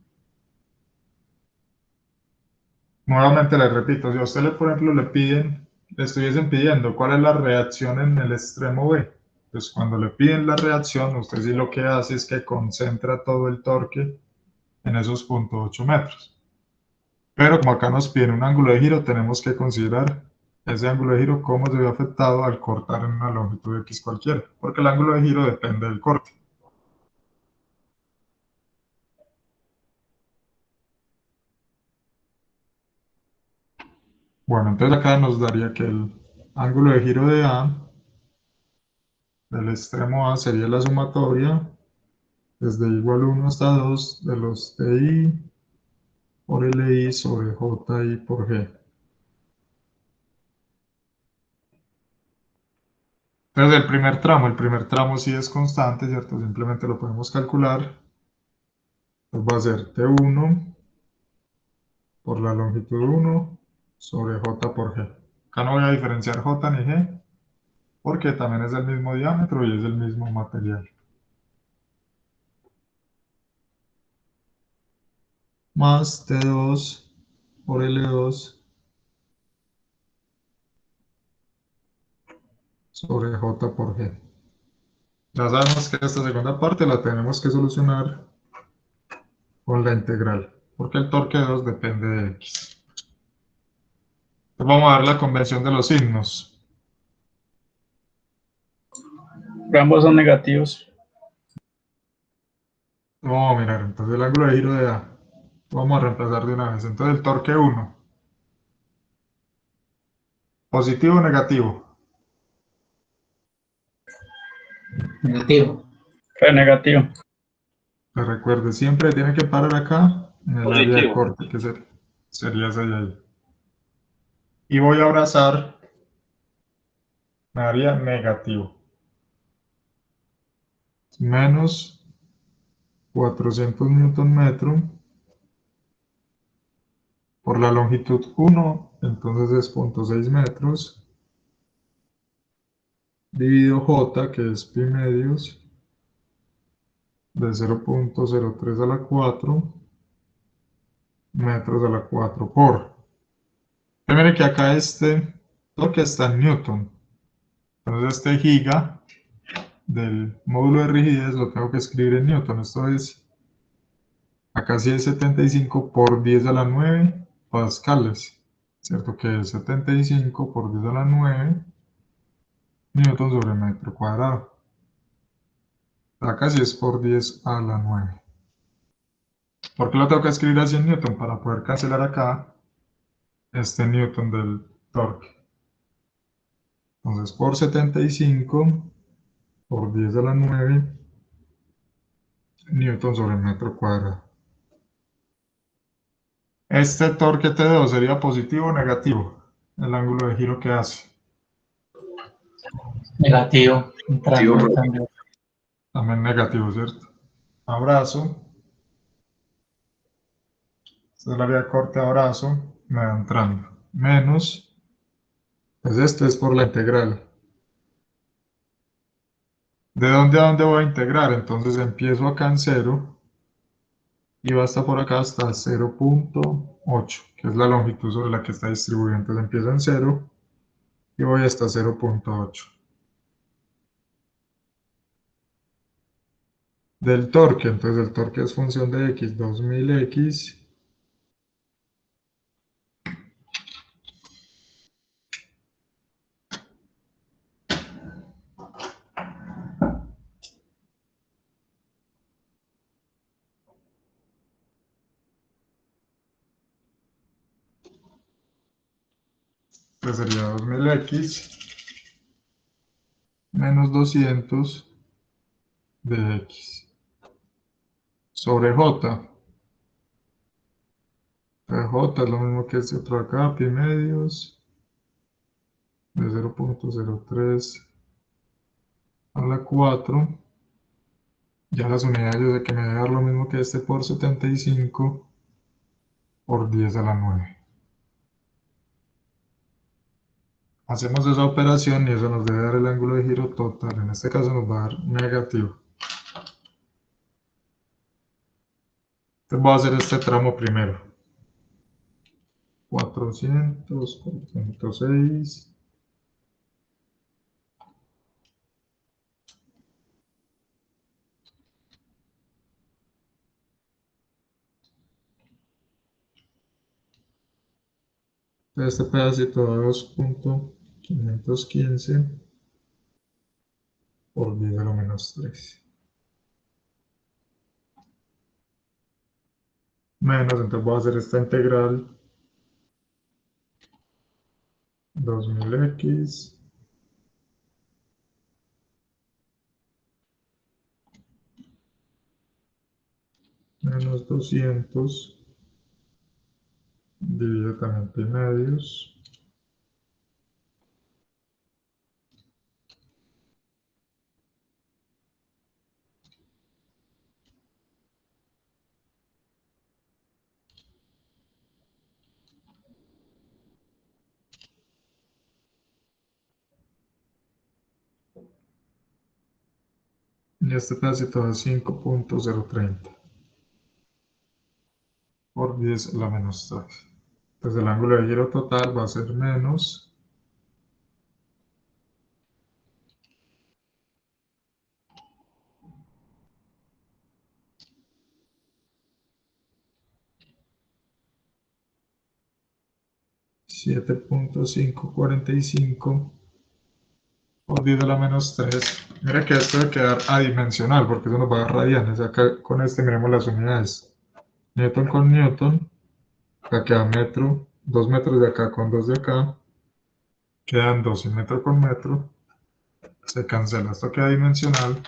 Nuevamente les repito, si a usted, por ejemplo, le estuviesen pidiendo cuál es la reacción en el extremo B, pues cuando le piden la reacción, usted sí lo que hace es que concentra todo el torque en esos 0.8 metros. Pero como acá nos piden un ángulo de giro, tenemos que considerar ese ángulo de giro, cómo se ve afectado al cortar en una longitud X cualquiera, porque el ángulo de giro depende del corte. Bueno, entonces acá nos daría que el ángulo de giro de A, del extremo A, sería la sumatoria desde igual 1 hasta 2 de los TI por LI sobre JI por G. Entonces el primer tramo sí es constante, ¿cierto? Simplemente lo podemos calcular. Entonces va a ser T1 por la longitud 1 sobre J por G. Acá no voy a diferenciar J ni G, porque también es del mismo diámetro y es del mismo material. Más T2 por L2 sobre J por G. Ya sabemos que esta segunda parte la tenemos que solucionar con la integral, porque el torque 2 depende de X. Entonces vamos a ver la convención de los signos. Ambos son negativos. Vamos a mirar, entonces el ángulo de giro de A. Vamos a reemplazar de una vez. Entonces el torque 1. ¿Positivo o negativo? Negativo. Fue negativo. Pues recuerde, siempre tiene que parar acá en el área de Positivo. corte, que sería ese de ahí. Y voy a abrazar mi área negativo. Menos 400 newton metro por la longitud 1, entonces es 0.6 metros, dividido J, que es pi medios, de 0.03 a la 4 metros a la 4 por. Mire que acá este torque está en newton. Entonces este giga del módulo de rigidez lo tengo que escribir en newton. Esto es, acá sí es 75 por 10 a la 9 pascales. ¿Cierto? Que es 75 por 10 a la 9 newton sobre metro cuadrado. Acá sí es por 10 a la 9. ¿Por qué lo tengo que escribir así en newton? Para poder cancelar acá este newton del torque. Entonces por 75 por 10 a la 9 newton sobre metro cuadrado. Este torque T2 sería positivo o negativo, el ángulo de giro que hace. Negativo. Tío, Entrando también. También negativo, ¿cierto? Abrazo. Esta es el área de corte abrazo, me va entrando. Menos, pues este es por la integral. ¿De dónde a dónde voy a integrar? Entonces empiezo acá en 0 y va hasta por acá hasta 0.8, que es la longitud sobre la que está distribuido. Entonces empiezo en 0 y voy hasta 0.8. Del torque, entonces el torque es función de X, 2000X que sería 2000X menos 200 de X sobre J. J es lo mismo que este otro acá, pi medios de 0.03 a la 4. Ya las unidades yo sé que me debe dar lo mismo que este por 75 por 10 a la 9. Hacemos esa operación y eso nos debe dar el ángulo de giro total. En este caso nos va a dar negativo. Entonces voy a hacer este tramo primero. 400 por 106. Este pedacito de 2.515 por 10 a la menos 3. Menos, entonces voy a hacer esta integral 2000x menos 200 dividido también pi medios y este pedacito de 5.030 por 10 a la menos 3. Entonces el ángulo de giro total va a ser menos 7.545 por 10 a la menos 3. Mira que esto debe quedar adimensional porque eso nos va a dar radianes. Acá con este miremos las unidades. Newton con Newton. Acá queda metro. 2 metros de acá con 2 de acá. Quedan 2 y metro con metro. Se cancela. Esto queda dimensional.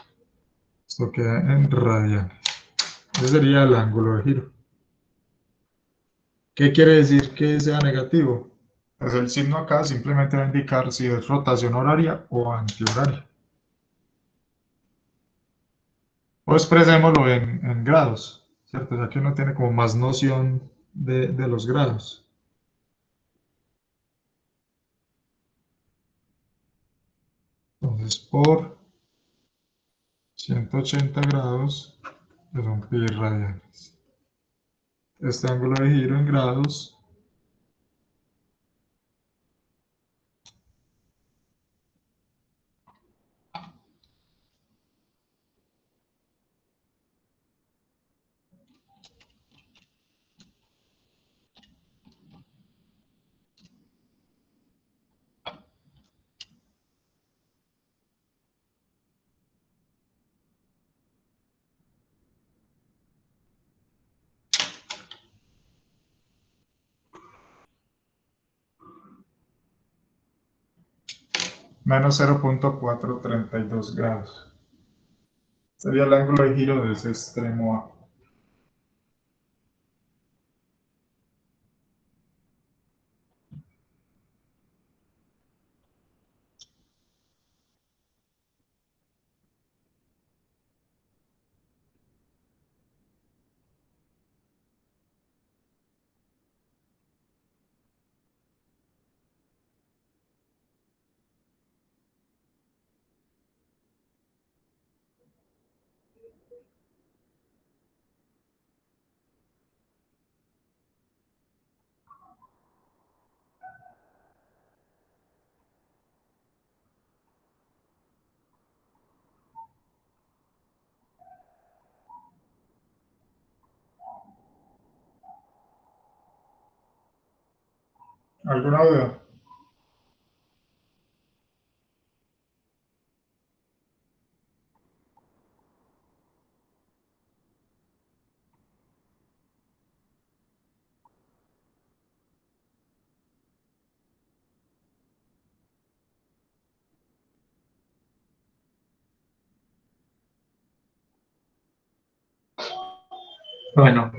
Esto queda en radianes. Ese sería el ángulo de giro. ¿Qué quiere decir que sea negativo? Pues el signo acá simplemente va a indicar si es rotación horaria o antihoraria. O expresémoslo en grados, ¿cierto? Ya que uno tiene como más noción de los grados. Entonces, por 180 grados, que son pi radianes. Este ángulo de giro en grados menos 0.432 grados. Sería el ángulo de giro de ese extremo A. ¿Alguna duda? Bueno,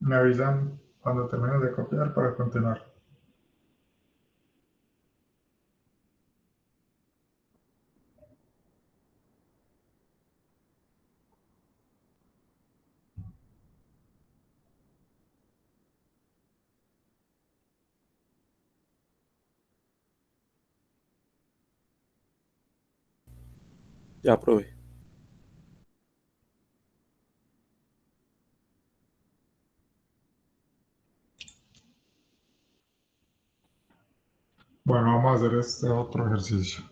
Me avisan cuando termines de copiar para continuar. Ya, profe. Bueno, vamos a hacer este otro ejercicio.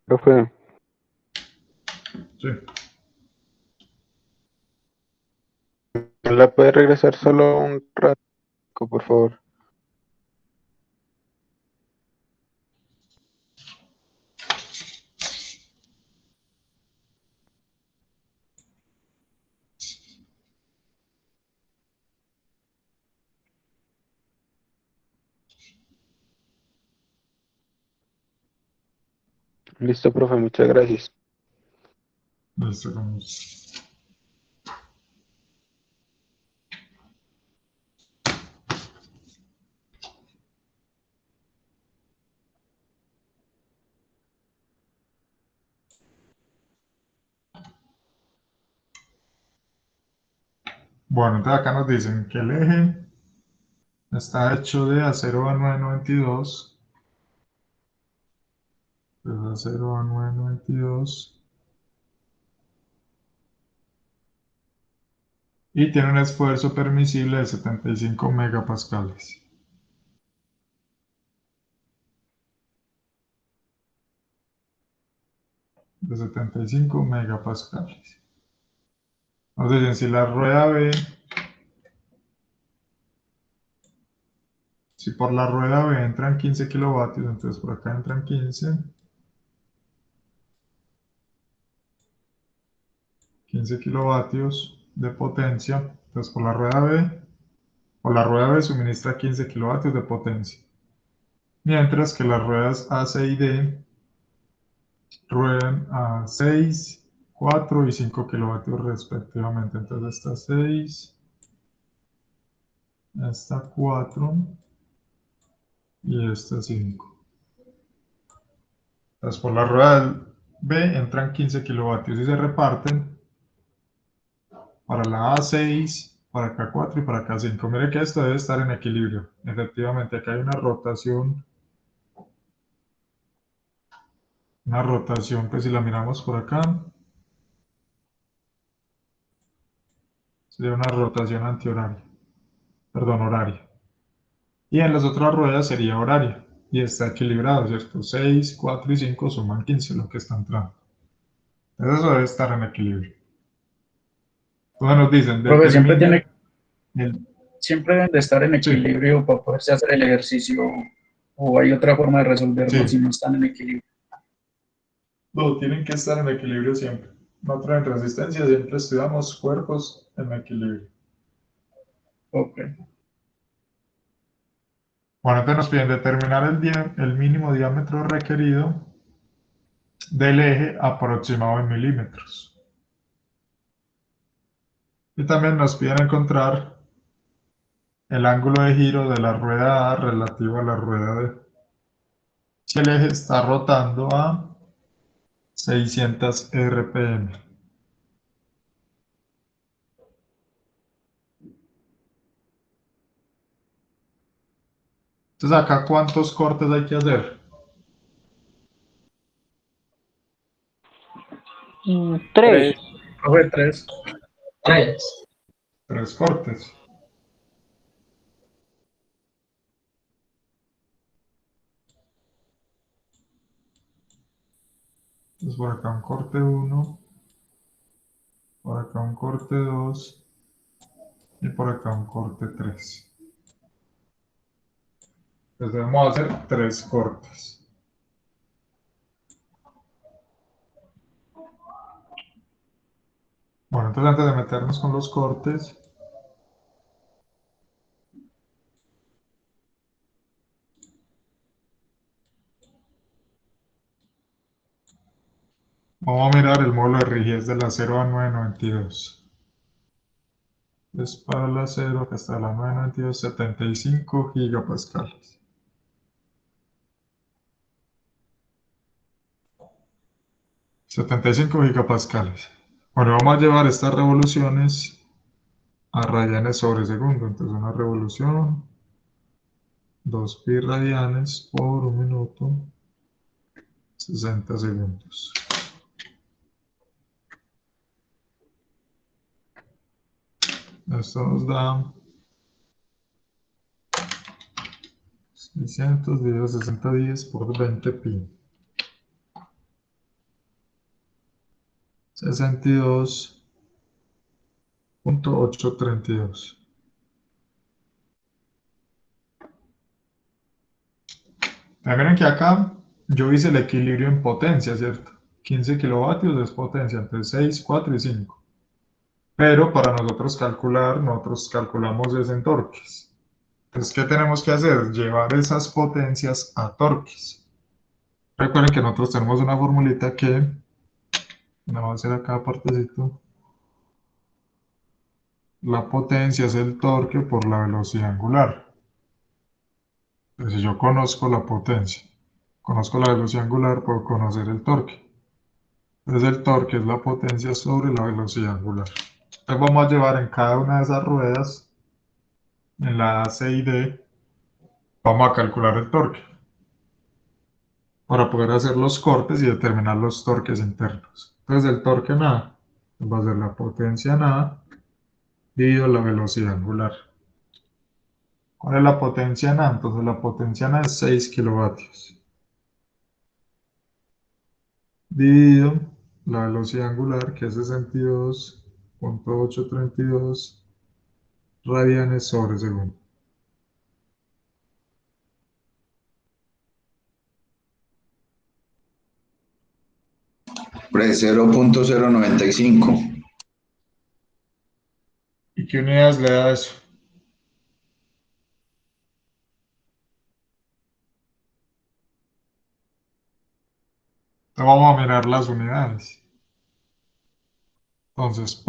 Profe, Sí. ¿me la puede regresar solo un rato, por favor? Listo, profe, muchas gracias. Listo, vamos. Bueno, entonces acá nos dicen que el eje está hecho de acero A992, de acero A992, y tiene un esfuerzo permisible de 75 megapascales. De 75 megapascales. Nos dicen si la rueda B, si por la rueda B entran 15 kilovatios, entonces por acá entran 15 kilovatios de potencia. Entonces por la rueda B suministra 15 kilovatios de potencia. Mientras que las ruedas A, C y D ruedan a 6, 4 y 5 kilovatios respectivamente. Entonces esta 6, esta 4 y esta 5. Entonces por la rueda B entran 15 kilovatios y se reparten para la A6, para acá 4 y para acá 5. Mire que esto debe estar en equilibrio. Efectivamente, acá hay una rotación, pues si la miramos por acá, sería una rotación antihoraria, perdón, horaria. Y en las otras ruedas sería horaria. Y está equilibrado, ¿cierto? 6, 4 y 5 suman 15, lo que está entrando. Entonces eso debe estar en equilibrio. Entonces nos dicen, Profe, determine el... siempre deben de estar en Sí, equilibrio para poderse hacer el ejercicio, o hay otra forma de resolverlo si sí. no están en equilibrio. No, tienen que estar en equilibrio siempre. Nosotros en resistencia siempre estudiamos cuerpos en equilibrio. Ok. Bueno, entonces nos piden determinar el mínimo diámetro requerido del eje aproximado en milímetros. Y también nos piden encontrar el ángulo de giro de la rueda A relativo a la rueda D. Si el eje está rotando a 600 RPM. Entonces acá, ¿cuántos cortes hay que hacer? 3. Tres. Profe, 3. 3. 3 cortes. Entonces por acá un corte 1, por acá un corte 2 y por acá un corte 3. Entonces debemos hacer 3 cortes. Bueno, entonces antes de meternos con los cortes, vamos a mirar el módulo de rigidez del acero A992. Es para el acero que está la 992, 75 gigapascales. 75 gigapascales. Bueno, vamos a llevar estas revoluciones a radianes sobre segundo. Entonces una revolución, 2 pi radianes por un minuto, 60 segundos. Esto nos da 600 dividido 60 10 por 20 pi. 62.832. Miren que acá yo hice el equilibrio en potencia, ¿cierto? 15 kilovatios es potencia, entonces 6, 4 y 5. Pero para nosotros calcular, nosotros calculamos es en torques. Entonces, ¿qué tenemos que hacer? Llevar esas potencias a torques. Recuerden que nosotros tenemos una formulita que, vamos a hacer acá partecito, la potencia es el torque por la velocidad angular. Entonces, si yo conozco la potencia, conozco la velocidad angular, puedo conocer el torque. Entonces el torque es la potencia sobre la velocidad angular. Entonces vamos a llevar en cada una de esas ruedas, en la A, C y D, vamos a calcular el torque para poder hacer los cortes y determinar los torques internos. Entonces el torque en A va a ser la potencia en A dividido la velocidad angular. ¿Cuál es la potencia en A? Entonces la potencia en A es 6 kilovatios. Dividido la velocidad angular, que es 62.832 radianes sobre segundo. Pre 0.095. ¿Y qué unidades le da eso? Entonces vamos a mirar las unidades. Entonces,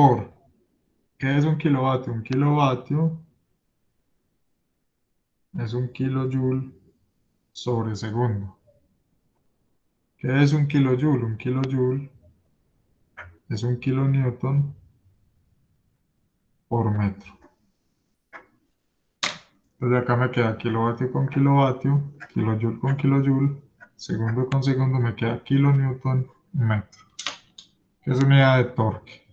¿qué es un kilovatio? Un kilovatio es un kilojoule sobre segundo. ¿Qué es un kilojoule? Un kilojoule es un kilonewton por metro. Entonces acá me queda kilovatio con kilovatio, kilojoule con kilojoule, segundo con segundo me queda kilonewton metro, que es unidad de torque.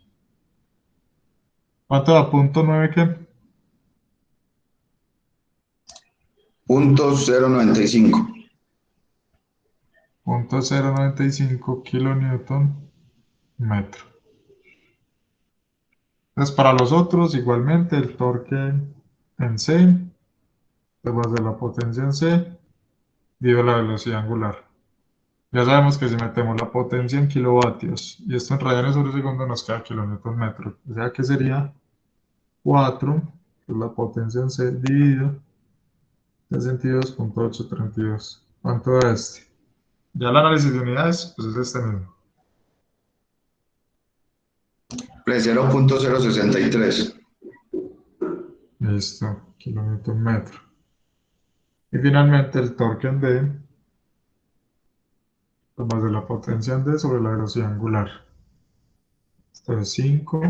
¿Cuánto da? ¿Punto 9 qué? Punto 095. Punto 095 kilonewton metro. Entonces para los otros igualmente el torque en C, pues va a ser la potencia en C, dividido la velocidad angular. Ya sabemos que si metemos la potencia en kilovatios y esto en radianes sobre segundo nos queda kilonewton metro. O sea que sería 4, que es la potencia en C, dividido 62.832. ¿Cuánto da este? Ya el análisis de unidades, pues es este mismo. Pre 0.063. Listo, kilonewton metro. Y finalmente el torque en D, pues más de la potencia en D sobre la velocidad angular. Esto es 5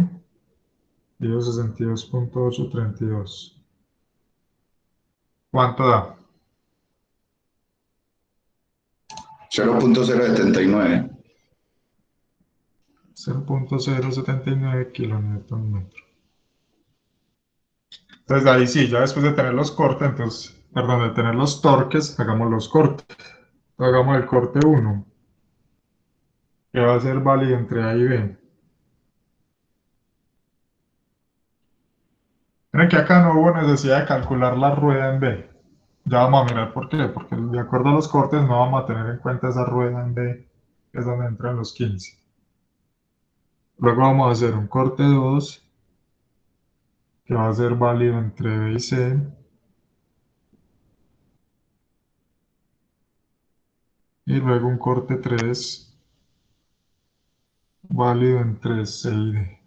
dividido 62.832. ¿Cuánto da? 0.079. 0.079 kilonewton metro. Entonces ahí sí, ya después de tener los cortes, entonces, perdón, de tener los torques, hagamos los cortes. Hagamos el corte 1, que va a ser válido entre A y B. Miren que acá no hubo necesidad de calcular la rueda en B. Ya vamos a mirar por qué, porque de acuerdo a los cortes no vamos a tener en cuenta esa rueda en B, que es donde entran los 15. Luego vamos a hacer un corte 2, que va a ser válido entre B y C. Y luego un corte 3, válido entre C y D.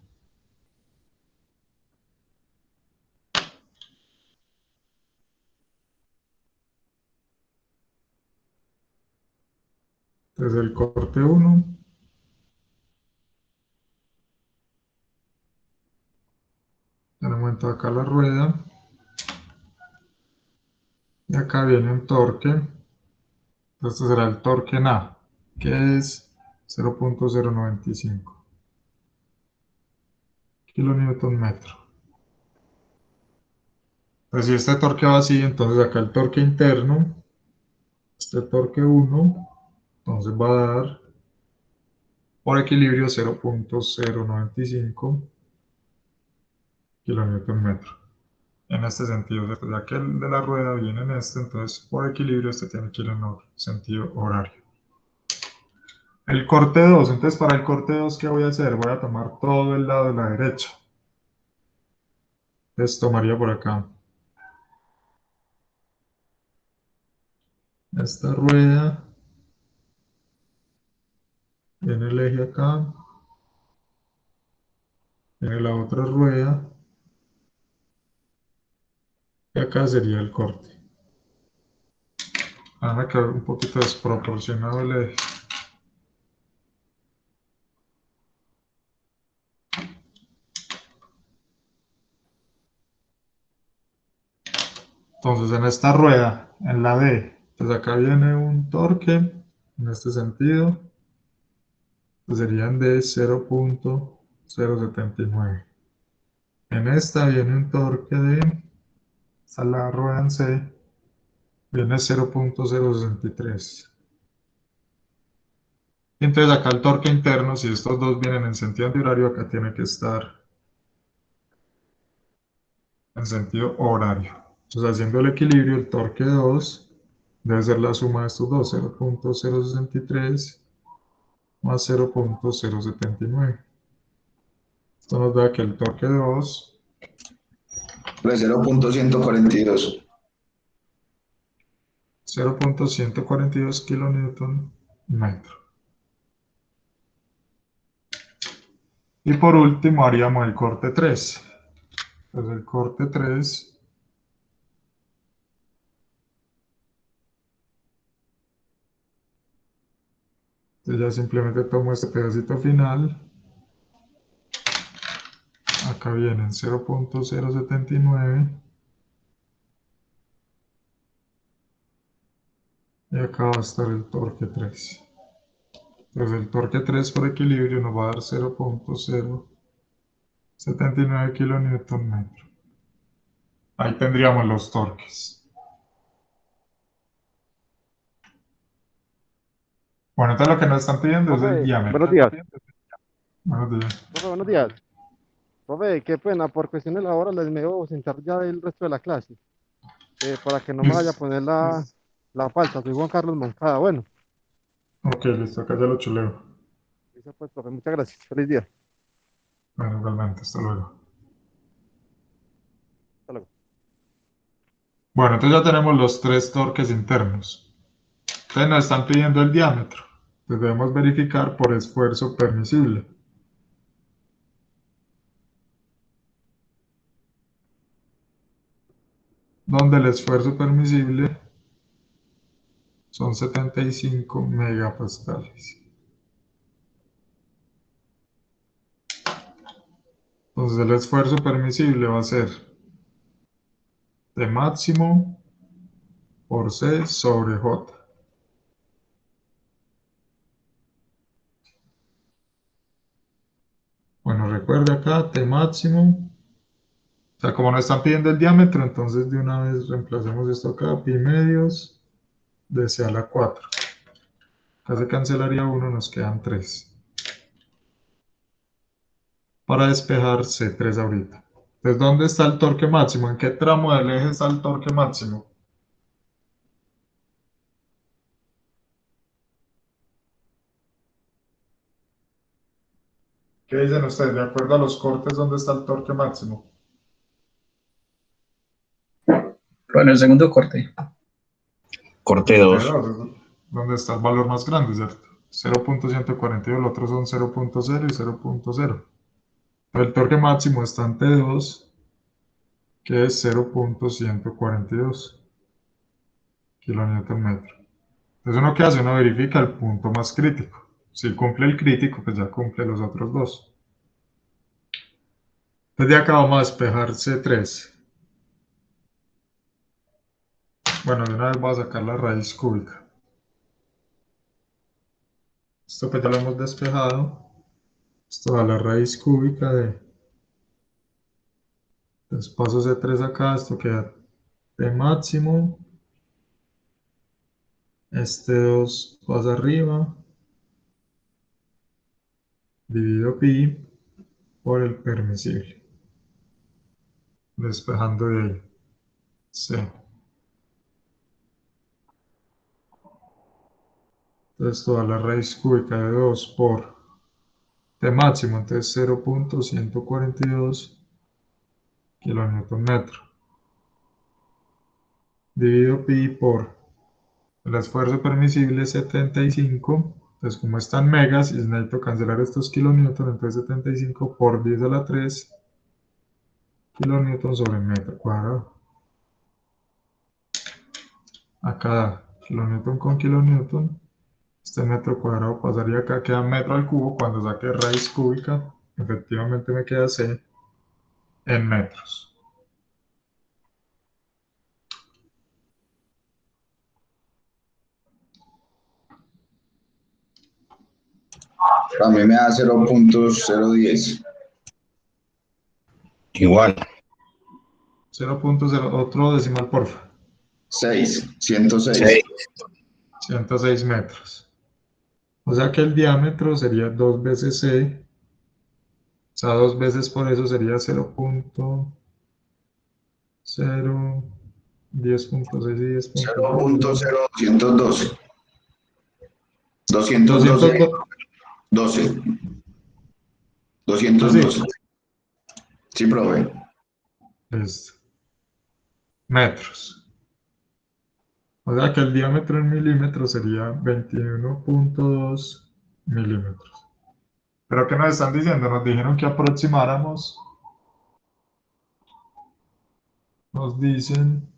Entonces el corte 1 tenemos meto acá la rueda. Y acá viene un torque. Este será el torque en A, que es 0.095 kilonewton metro. Pues si este torque va así, entonces acá el torque interno, este torque 1, entonces va a dar por equilibrio 0.095 kilonewton metro. En este sentido, ya que el de la rueda viene en este, entonces por equilibrio este tiene que ir en sentido horario. El corte 2, entonces para el corte 2, ¿qué voy a hacer? Voy a tomar todo el lado de la derecha. Entonces tomaría por acá esta rueda, viene el eje acá, viene la otra rueda, y acá sería el corte. Ahora me quedó un poquito desproporcionado el eje. Entonces en esta rueda, en la D, pues acá viene un torque, en este sentido, pues serían de 0.079. En esta viene un torque de, esta es la rueda en C, viene 0.063. Y entonces acá el torque interno, si estos dos vienen en sentido antihorario, acá tiene que estar en sentido horario. Entonces haciendo el equilibrio, el torque 2 debe ser la suma de estos dos, 0.063 más 0.079. Esto nos da que el torque 2 Pues 0.142. 0.142 kilonewton metro. Y por último haríamos el corte 3. Entonces el corte 3 entonces ya simplemente tomo este pedacito final. Acá vienen 0.079 y acá va a estar el torque 3. Entonces el torque 3 por equilibrio nos va a dar 0.079 kilonewton metro. Ahí tendríamos los torques. Bueno, entonces lo que nos están pidiendo es el Profe, diámetro. buenos días. Buenos días. Profe, buenos días. Profe, qué pena, por cuestiones laborales me debo ausentar ya del resto de la clase. Para que no me vaya a poner la falta. Soy Juan Carlos Moncada. Bueno, Ok, listo, acá ya lo chuleo. listo pues, profe, muchas gracias. Feliz día. Bueno, igualmente, hasta luego. Hasta luego. Bueno, entonces ya tenemos los tres torques internos. Entonces nos están pidiendo el diámetro. Entonces debemos verificar por esfuerzo permisible. Donde el esfuerzo permisible son 75 megapascales. Entonces el esfuerzo permisible va a ser T máximo por C sobre J. Bueno, recuerde acá T máximo. O sea, como nos están pidiendo el diámetro, entonces de una vez reemplacemos esto acá, pi medios de C a la 4. Acá se cancelaría 1, nos quedan 3. Para despejar C3 ahorita. Entonces, ¿dónde está el torque máximo? ¿En qué tramo del eje está el torque máximo? ¿Qué dicen ustedes? De acuerdo a los cortes, ¿dónde está el torque máximo? Bueno, el segundo corte. Corte 2. ¿Dónde está el valor más grande, cierto? 0.142, los otros son 0.0 y 0.0. El torque máximo está en T2, que es 0.142 kilonewton metro. Entonces uno que hace, uno verifica el punto más crítico. Si cumple el crítico, pues ya cumple los otros dos. Después de acá vamos a despejar C3. Bueno, de una vez voy a sacar la raíz cúbica. Esto pues ya lo hemos despejado. Esto da la raíz cúbica de... Entonces paso C3 acá, esto queda P máximo. Este 2 pasa arriba. Divido pi por el permisible. Despejando de ahí. C. Entonces esto da la raíz cúbica de 2 por T máximo, entonces 0.142 kilonewton metro. Divido pi por el esfuerzo permisible 75. Entonces como están megas y necesito cancelar estos kilonewton, entonces 75 por 10 a la 3 kilonewton sobre metro cuadrado. Acá kilonewton con kilonewton. Este metro cuadrado pasaría acá, queda metro al cubo. Cuando saque raíz cúbica, efectivamente me queda C en metros. A mí me da 0.010. Igual. 0.0, otro decimal, porfa. 106. 106 metros. O sea que el diámetro sería 2 veces C. O sea, 2 veces por eso sería 0.0, 10.6 y 10.2. 0.0212. 212. 212. Sí, profe. Listo. Metros. O sea que el diámetro en milímetros sería 21.2 milímetros. ¿Pero qué nos están diciendo? Nos dijeron que aproximáramos. Nos dicen...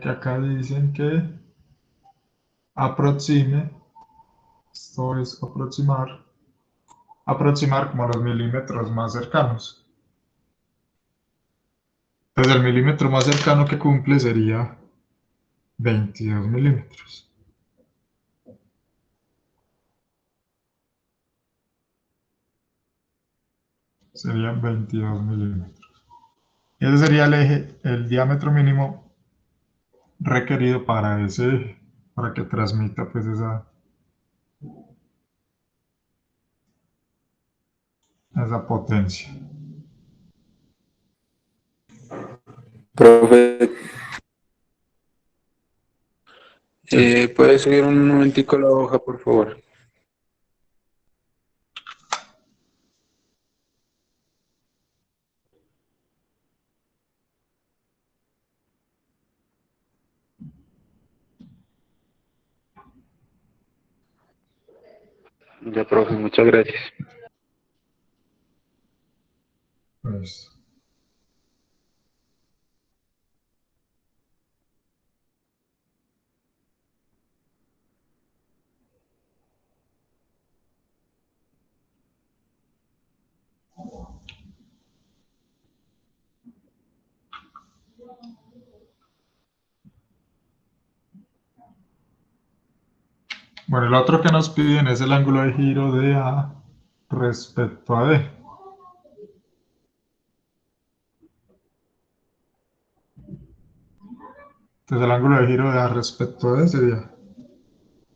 que acá dicen que aproxime. Esto es aproximar. Aproximar como a los milímetros más cercanos. Entonces el milímetro más cercano que cumple sería 22 milímetros. Serían 22 milímetros. Y ese sería el eje, el diámetro mínimo requerido para ese eje, para que transmita pues esa potencia. Profe, ¿puede subir un momentico la hoja, por favor? Ya, profe, muchas gracias. Pues, bueno, el otro que nos piden es el ángulo de giro de A respecto a D. Entonces el ángulo de giro de A respecto a D sería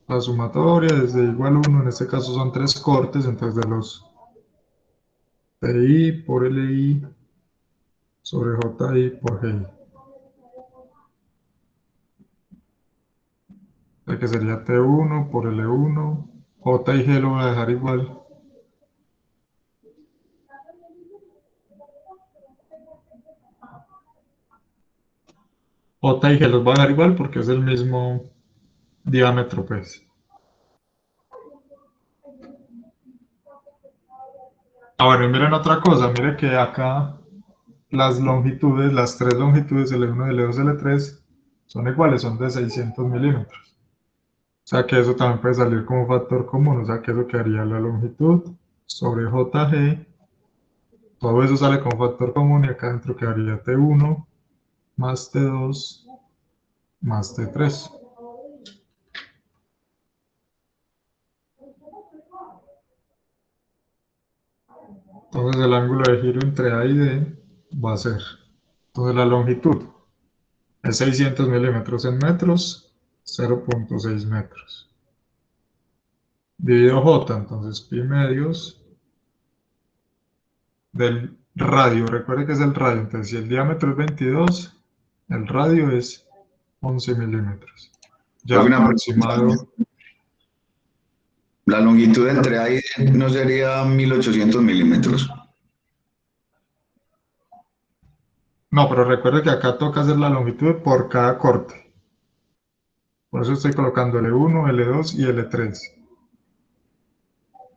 la sumatoria desde igual 1, en este caso son 3 cortes, entonces de los PI por LI sobre JI por GI. O sea que sería T1 por L1, J y G lo voy a dejar igual. J y G los voy a dejar igual porque es el mismo diámetro, pues. Bueno, y miren otra cosa, miren que acá las longitudes, las tres longitudes, L1, L2, L3, son iguales, son de 600 milímetros. sea que eso también puede salir como factor común, o sea que eso quedaría la longitud sobre JG. Todo eso sale como factor común y acá adentro quedaría T1 más T2 más T3. Entonces el ángulo de giro entre A y D va a ser, entonces la longitud es 600 milímetros en metros, 0.6 metros. Dividido J, entonces pi medios del radio, recuerde que es el radio, entonces si el diámetro es 22, el radio es 11 milímetros. Ya Profe, una aproximado. pregunta. La longitud entre A y D no sería 1800 milímetros. No, pero recuerde que acá toca hacer la longitud por cada corte. Por eso estoy colocando L1, L2 y L3.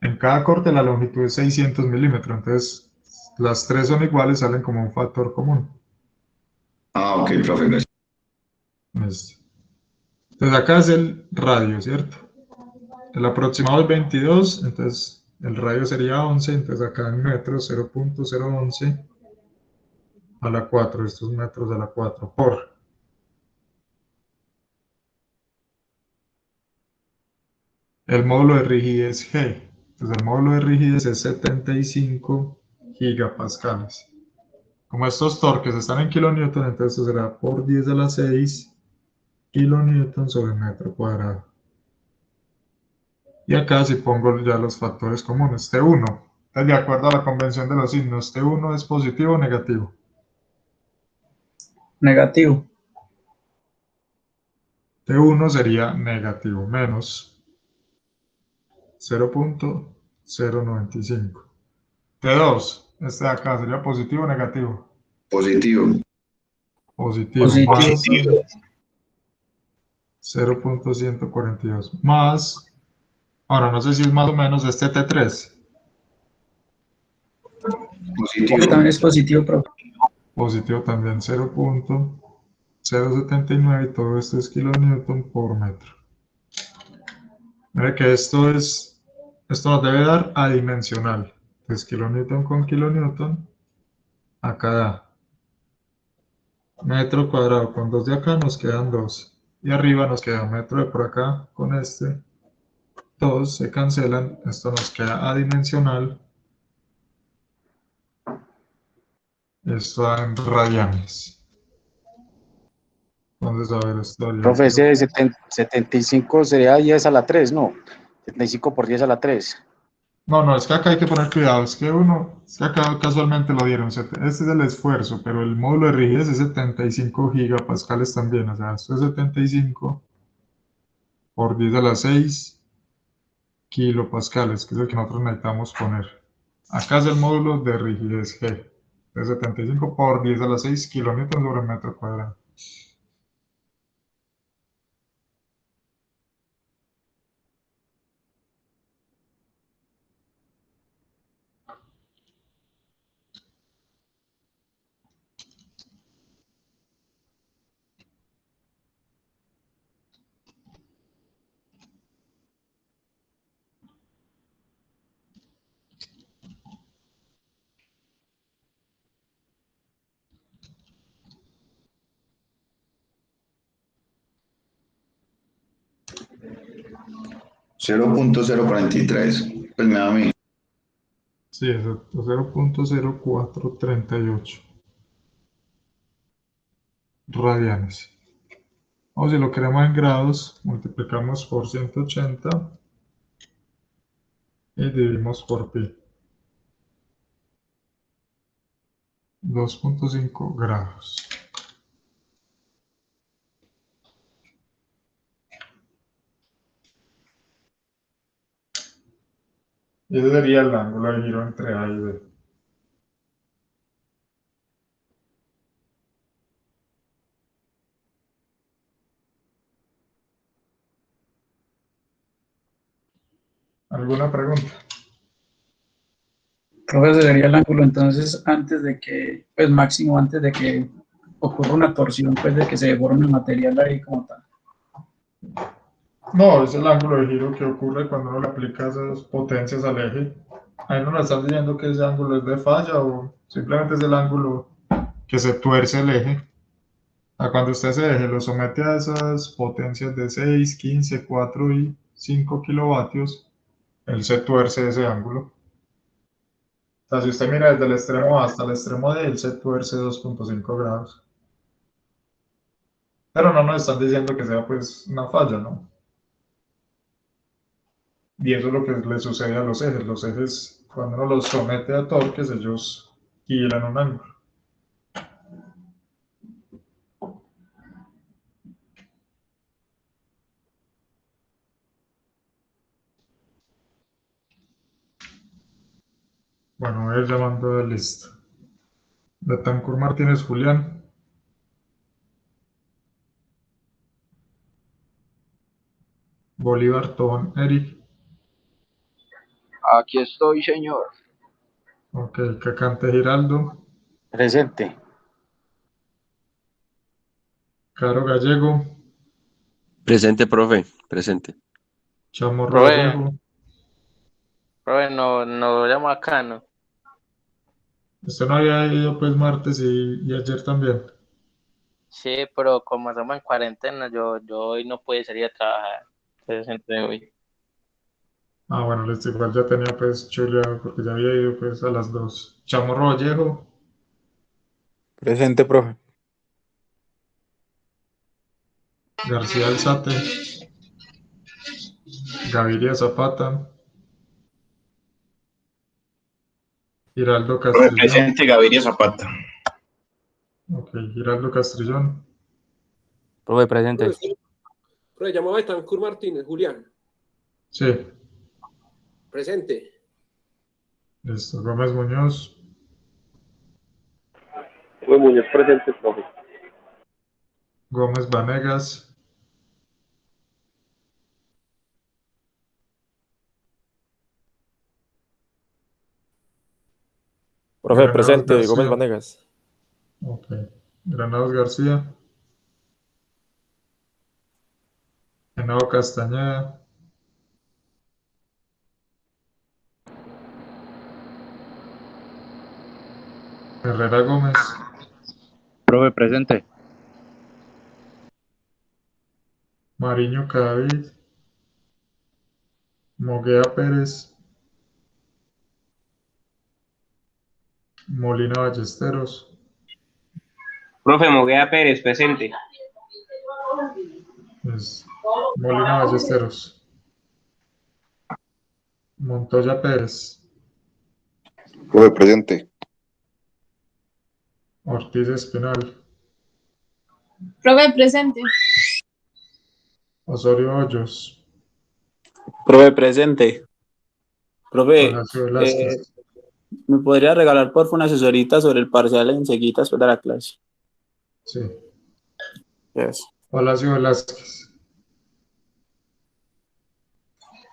En cada corte la longitud es 600 milímetros, entonces las tres son iguales, salen como un factor común. Ah, ok, profe, gracias. Listo. Entonces acá es el radio, ¿cierto? El aproximado es 22, entonces el radio sería 11, entonces acá en metros 0.011 a la 4, estos metros a la 4, por el módulo de rigidez G. Entonces el módulo de rigidez es 75 gigapascales. Como estos torques están en kilonewton, entonces esto será por 10 a la 6 kilonewton sobre metro cuadrado. Y acá si pongo ya los factores comunes, T1, entonces de acuerdo a la convención de los signos, T1 es positivo o negativo. Negativo. T1 sería negativo, menos 0.095. T2, este de acá sería positivo o negativo. Positivo. Positivo, Positivo. más 0.142, más, ahora no sé si es más o menos este T3. Positivo. También es positivo, profe. Positivo también 0.079 y todo esto es kilonewton por metro. Mire que esto nos debe dar adimensional. Entonces kilonewton con kilonewton, acá da metro cuadrado con 2 de acá nos quedan 2. Y arriba nos queda metro de por acá con este. Todos se cancelan, esto nos queda adimensional. Esto da en radianes. Entonces, a ver, esto haría Profe, ese de 75 sería 10 a la 3, ¿no? 75 por 10 a la 3. No, es que acá hay que poner cuidado, es que acá casualmente lo dieron, este es el esfuerzo, pero el módulo de rigidez es 75 gigapascales también, o sea, esto es 75 por 10 a la 6 kilopascales, que es el que nosotros necesitamos poner. Acá es el módulo de rigidez G, es 75 por 10 a la 6 kilonewton sobre metro cuadrado. .0.043. Pues me da a mí. Sí, exacto, 0.0438 radianes. O si lo queremos en grados, multiplicamos por 180 y dividimos por pi. 2.5 grados. Y ese sería el ángulo de giro entre A y B. ¿Alguna pregunta? Profe, ese sería el ángulo entonces antes de que, pues máximo antes de que ocurra una torsión, pues de que se deforme el material ahí como tal. No, es el ángulo de giro que ocurre cuando uno le aplica esas potencias al eje. Ahí no nos están diciendo que ese ángulo es de falla o simplemente es el ángulo que se tuerce el eje. Cuando usted ese eje lo somete a esas potencias de 6, 15, 4 y 5 kilovatios, él se tuerce ese ángulo. O sea, si usted mira desde el extremo A hasta el extremo D, él se tuerce 2.5 grados. Pero no nos están diciendo que sea pues una falla, ¿no? Y eso es lo que le sucede a los ejes. Los ejes, cuando uno los somete a torques, ellos giran un ángulo. Bueno, voy a ir llamando de lista. Betancur Martínez Julián. Bolívar Tobón Eric. Aquí estoy, señor. Ok, Cacante Giraldo. Presente. Caro Gallego. Presente, profe, presente. Chamorro Profe, Gallego. profe, no llamo acá, ¿no? Usted no había ido pues martes y ayer también. Sí, pero como estamos en cuarentena, yo hoy no pude salir a trabajar. Entonces entre hoy. Bueno, listo, igual ya tenía pues chuleado porque ya había ido pues a las 2. Chamorro Vallejo. Presente, profe. García Alzate. Gaviria Zapata. Giraldo Profe, Castrillón. presente, Gaviria Zapata. Ok, Giraldo Castrillón. Profe, presente. Profe, llamaba Betancur Martínez, Julián. Sí. Presente. Listo, Gómez Muñoz. Muñoz presente, profe. Gómez Vanegas. Profe, Granados presente, García. Gómez Vanegas. Ok. Granados García. Henao Castañeda. Herrera Gómez. Profe, presente. Mariño Cadavid. Moguea Pérez. Molina Ballesteros. Profe Moguea Pérez, presente. Molina Ballesteros. Montoya Pérez. Profe, presente. Ortiz Espinal. Profe, presente. Osorio Hoyos. Profe, presente. Profe, Palacio Velázquez. ¿me podría regalar por favor una asesorita sobre el parcial enseguida después de la clase? Sí. Yes. Palacio Velázquez.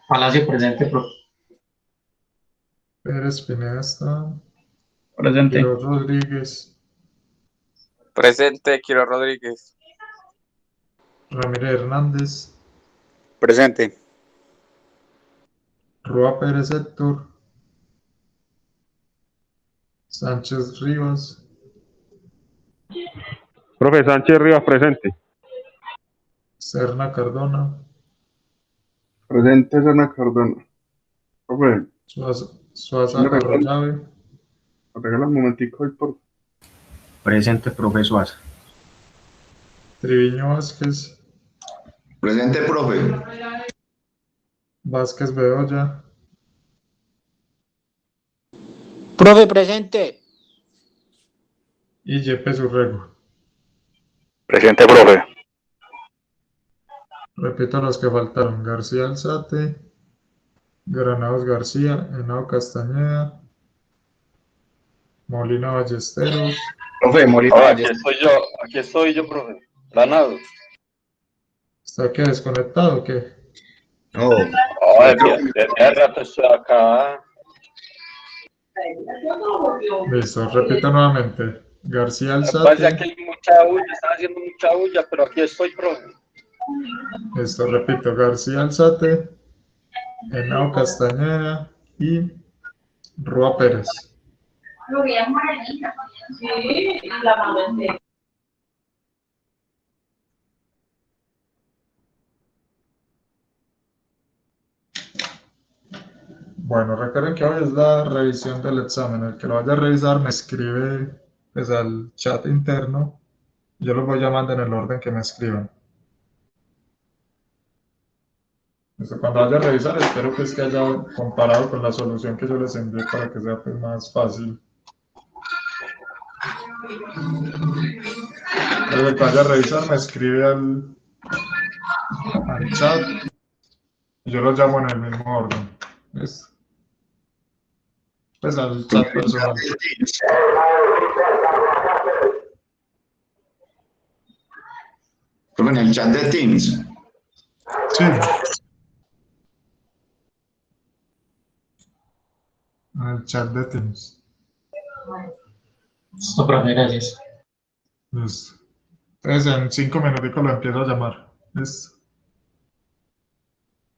Palacio presente, profe. Pérez Pineda está. Presente. Quiroz Rodríguez. Presente, Quiro Rodríguez. Ramírez Hernández. Presente. Rúa Pérez Héctor. Sánchez Rivas. Profe Sánchez Rivas, presente. Serna Cardona. Presente, Serna Cardona. Profe, Suaza ¿me regala Arroyave. un momentico ahí, por Presente, profe Suaza. Triviño Vázquez. Presente, profe. Vázquez Bedoya. Profe, presente. Y Yepes Urrego. Presente, profe. Repito los que faltaron. García Alzate. Granados García. Henao Castañeda. Molina Ballesteros. Profe, Molina Ballesteros. Aquí estoy yo, profe. Granados. ¿Está qué? ¿Desconectado o qué? No. Desde hace rato estoy acá. Listo, repito nuevamente. García Pasa Alzate. que hay mucha bulla, están haciendo mucha bulla, pero aquí estoy, profe. Esto repito, García Alzate, Henao Castañeda y Rúa Pérez. Bueno, recuerden que hoy es la revisión del examen. El que lo vaya a revisar me escribe pues, al chat interno. Yo los voy llamando en el orden que me escriban. Cuando vaya a revisar, espero pues, que haya comparado con la solución que yo les envié para que sea pues, más fácil. Pero el que vaya a revisar me escribe al chat y yo lo llamo en el mismo orden. ¿Listo? Pues al chat personal. ¿En el chat de Teams? Sí. En el chat de Teams. Listo, profe, gracias. Listo. Entonces en 5 minutos lo empiezo a llamar. ¿Listo?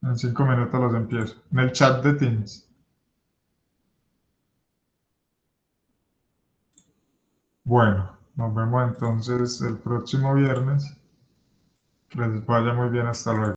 En 5 minutos los empiezo. En el chat de Teams. Bueno, nos vemos entonces el próximo viernes. Que les vaya muy bien, hasta luego.